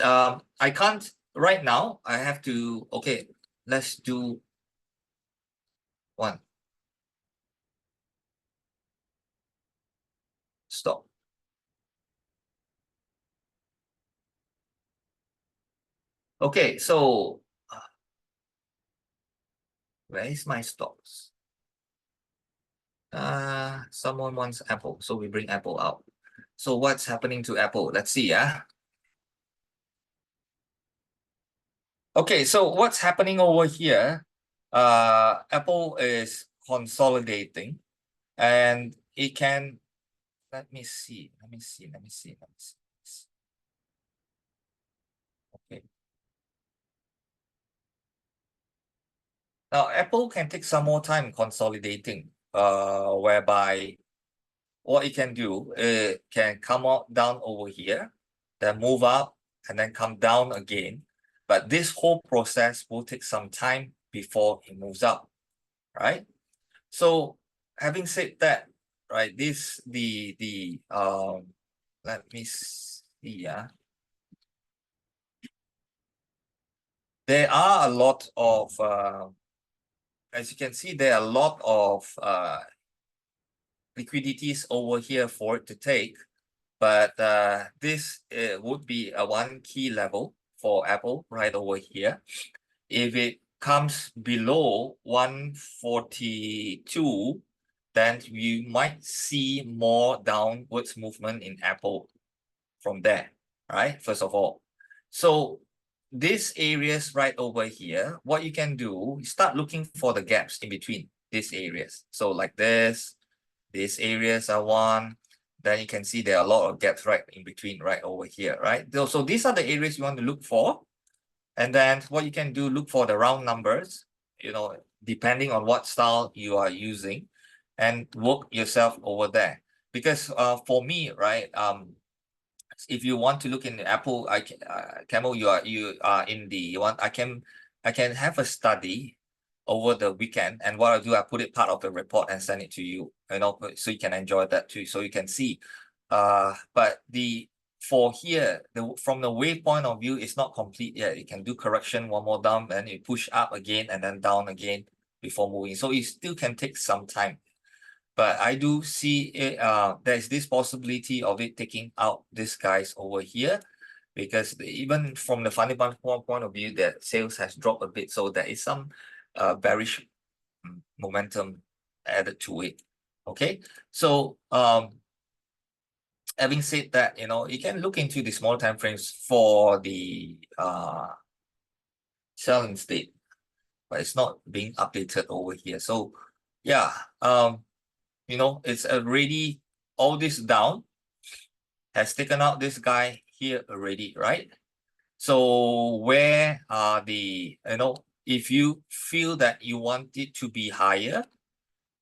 A: I can't right now. I have to, okay, let's do one. Stop. Okay, so where is my stocks? Someone wants Apple, so we bring Apple out. So what's happening to Apple? Let's see, yeah. Okay, so what's happening over here? Apple is consolidating, and it can. Let me see. Okay. Now Apple can take some more time consolidating, whereby what it can do, it can come out down over here, then move up, and then come down again. But this whole process will take some time before it moves up, right? So having said that, right, this let me see, yeah. There are a lot of as you can see, there are a lot of liquidities over here for it to take. But this would be a one key level for Apple right over here. If it comes below 142, then you might see more downwards movement in Apple from there, right? First of all. So these areas right over here, what you can do is start looking for the gaps in between these areas. So like this, these areas are one. Then you can see there are a lot of gaps right in between, right over here, right? So these are the areas you want to look for. And then what you can do, look for the round numbers, depending on what style you are using, and work yourself over there. Because for me, right, if you want to look in the Apple, Camel, you are in the one. I can have a study over the weekend, and what I do, I put it part of the report and send it to you, so you can enjoy that too, so you can see. But for here, from the wave point of view, it's not complete yet. You can do correction one more down, and you push up again and then down again before moving. So it still can take some time. But I do see it, there's this possibility of it taking out these guys over here, because even from the fundamental point of view, that sales has dropped a bit, so there is some bearish momentum added to it. Okay, so having said that, you can look into the small time frames for the selling state, but it's not being updated over here. So yeah, it's already, all this down has taken out this guy here already, right? So where are the, if you feel that you want it to be higher,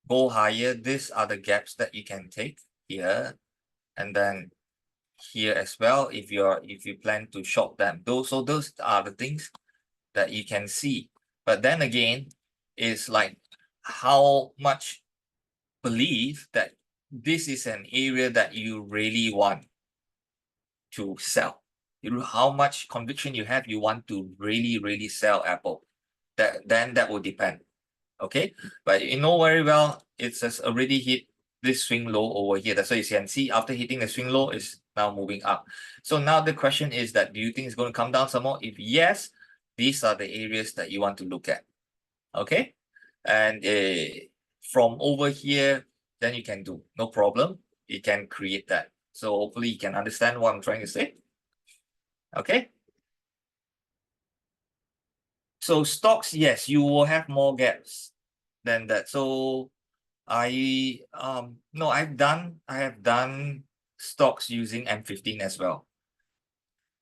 A: go higher. These are the gaps that you can take here, and then here as well, if you plan to short them. Those are the things that you can see. But then again, it's like how much believe that this is an area that you really want to sell. How much conviction you have you want to really sell Apple. That will depend. Okay, but you know very well it's has already hit this swing low over here. That's why you can see after hitting the swing low, is now moving up. So now the question is that, do you think it's going to come down some more? If yes, these are the areas that you want to look at. Okay, and from over here, then you can do, no problem. You can create that. So hopefully you can understand what I'm trying to say. Okay. So stocks, yes, you will have more gaps than that. So I no, I have done stocks using M15 as well.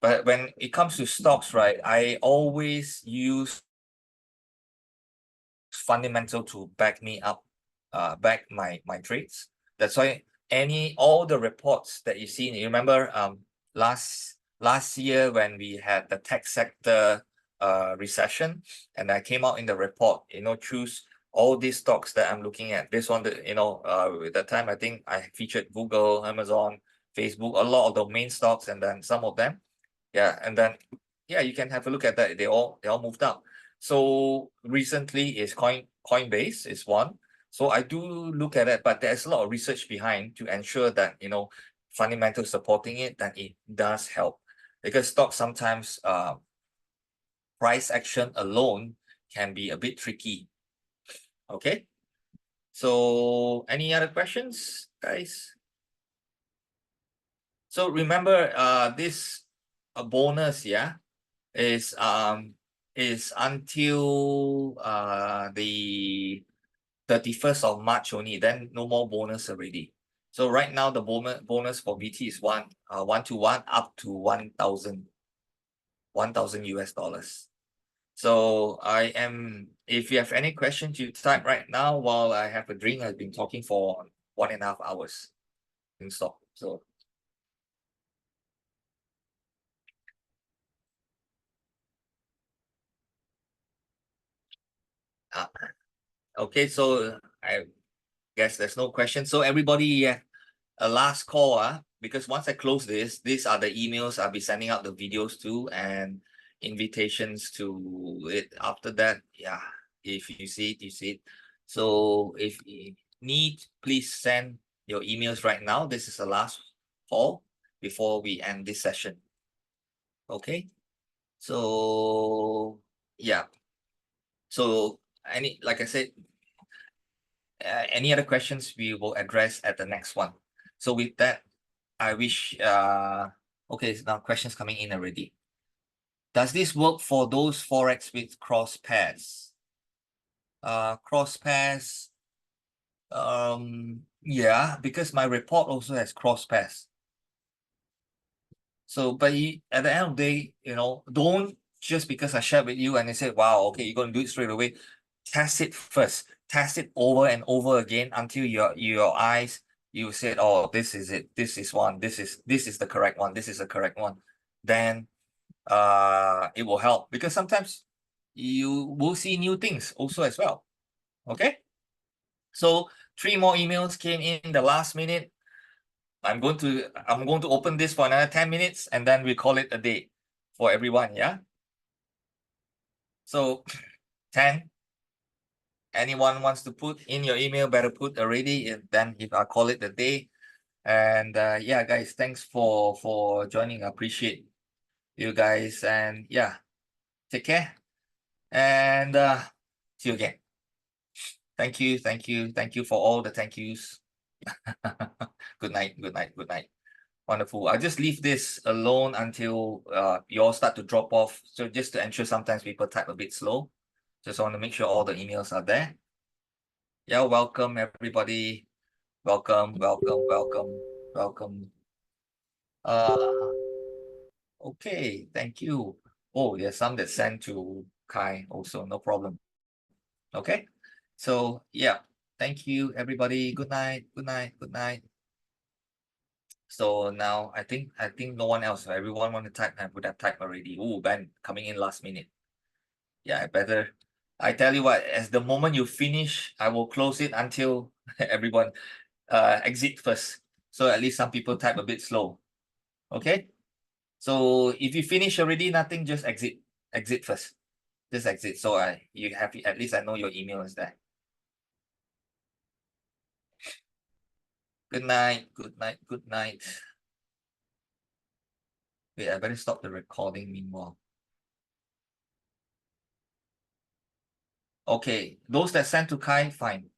A: But when it comes to stocks, right, I always use fundamental to back me up, back my trades. That's why all the reports that you see, you remember last year when we had the tech sector recession, and I came out in the report, choose all these stocks that I'm looking at. This one, at that time I think I featured Google, Amazon, Facebook, a lot of the main stocks, and then some of them. Yeah, and then you can have a look at that. They all moved up. So recently is Coinbase is one. So I do look at it, but there's a lot of research behind to ensure that fundamentals supporting it, that it does help. Because stocks sometimes price action alone can be a bit tricky. Okay. So any other questions, guys? So remember this bonus, is until the 31st of March only, then no more bonus already. So right now the bonus for BT is 1 up to 1,000 US dollars. So if you have any questions, you type right now while I have a drink. I've been talking for 1.5 hours in stop. So okay, so I guess there's no question. So everybody, a last call, because once I close this, these are the emails I'll be sending out the videos to and invitations to it. After that, if you see it, you see it. So if you need, please send your emails right now. This is the last call before we end this session. Okay. So so like I said, any other questions we will address at the next one. So with that, I wish okay, now questions coming in already. Does this work for those forex with cross pairs? Cross pairs, yeah, because my report also has cross pairs. So but at the end of the day, don't just because I shared with you and they say, wow, okay, you're gonna do it straight away. Test it first. Test it over and over again until your eyes, you said, oh, this is it. This is one. This is the correct one. This is the correct one. Then it will help, because sometimes you will see new things also as well. Okay. So 3 more emails came in the last minute. I'm going to open this for another 10 minutes and then we call it a day for everyone. Yeah. So 10. Anyone wants to put in your email, better put already, and then if I call it a day. And yeah, guys, thanks for joining. I appreciate you guys, and take care, and see you again. Thank you for all the thank yous. Good night. Wonderful. I'll just leave this alone until you all start to drop off. So just to ensure, sometimes people type a bit slow. Just want to make sure all the emails are there. Yeah, welcome everybody. Welcome. Okay, thank you. Oh, there's some that sent to Kai also, no problem. Okay. So thank you everybody. Good night. So now I think no one else. Everyone want to type. I would have typed already. Oh, Ben coming in last minute. Yeah, I tell you what, as the moment you finish, I will close it until everyone exit first. So at least some people type a bit slow. Okay. So if you finish already, nothing, just exit. Exit first. Just exit. So you have, at least I know your email is there. Good night. Good night. Good night. Wait, I better stop the recording meanwhile. Okay, those that sent to Kai, fine.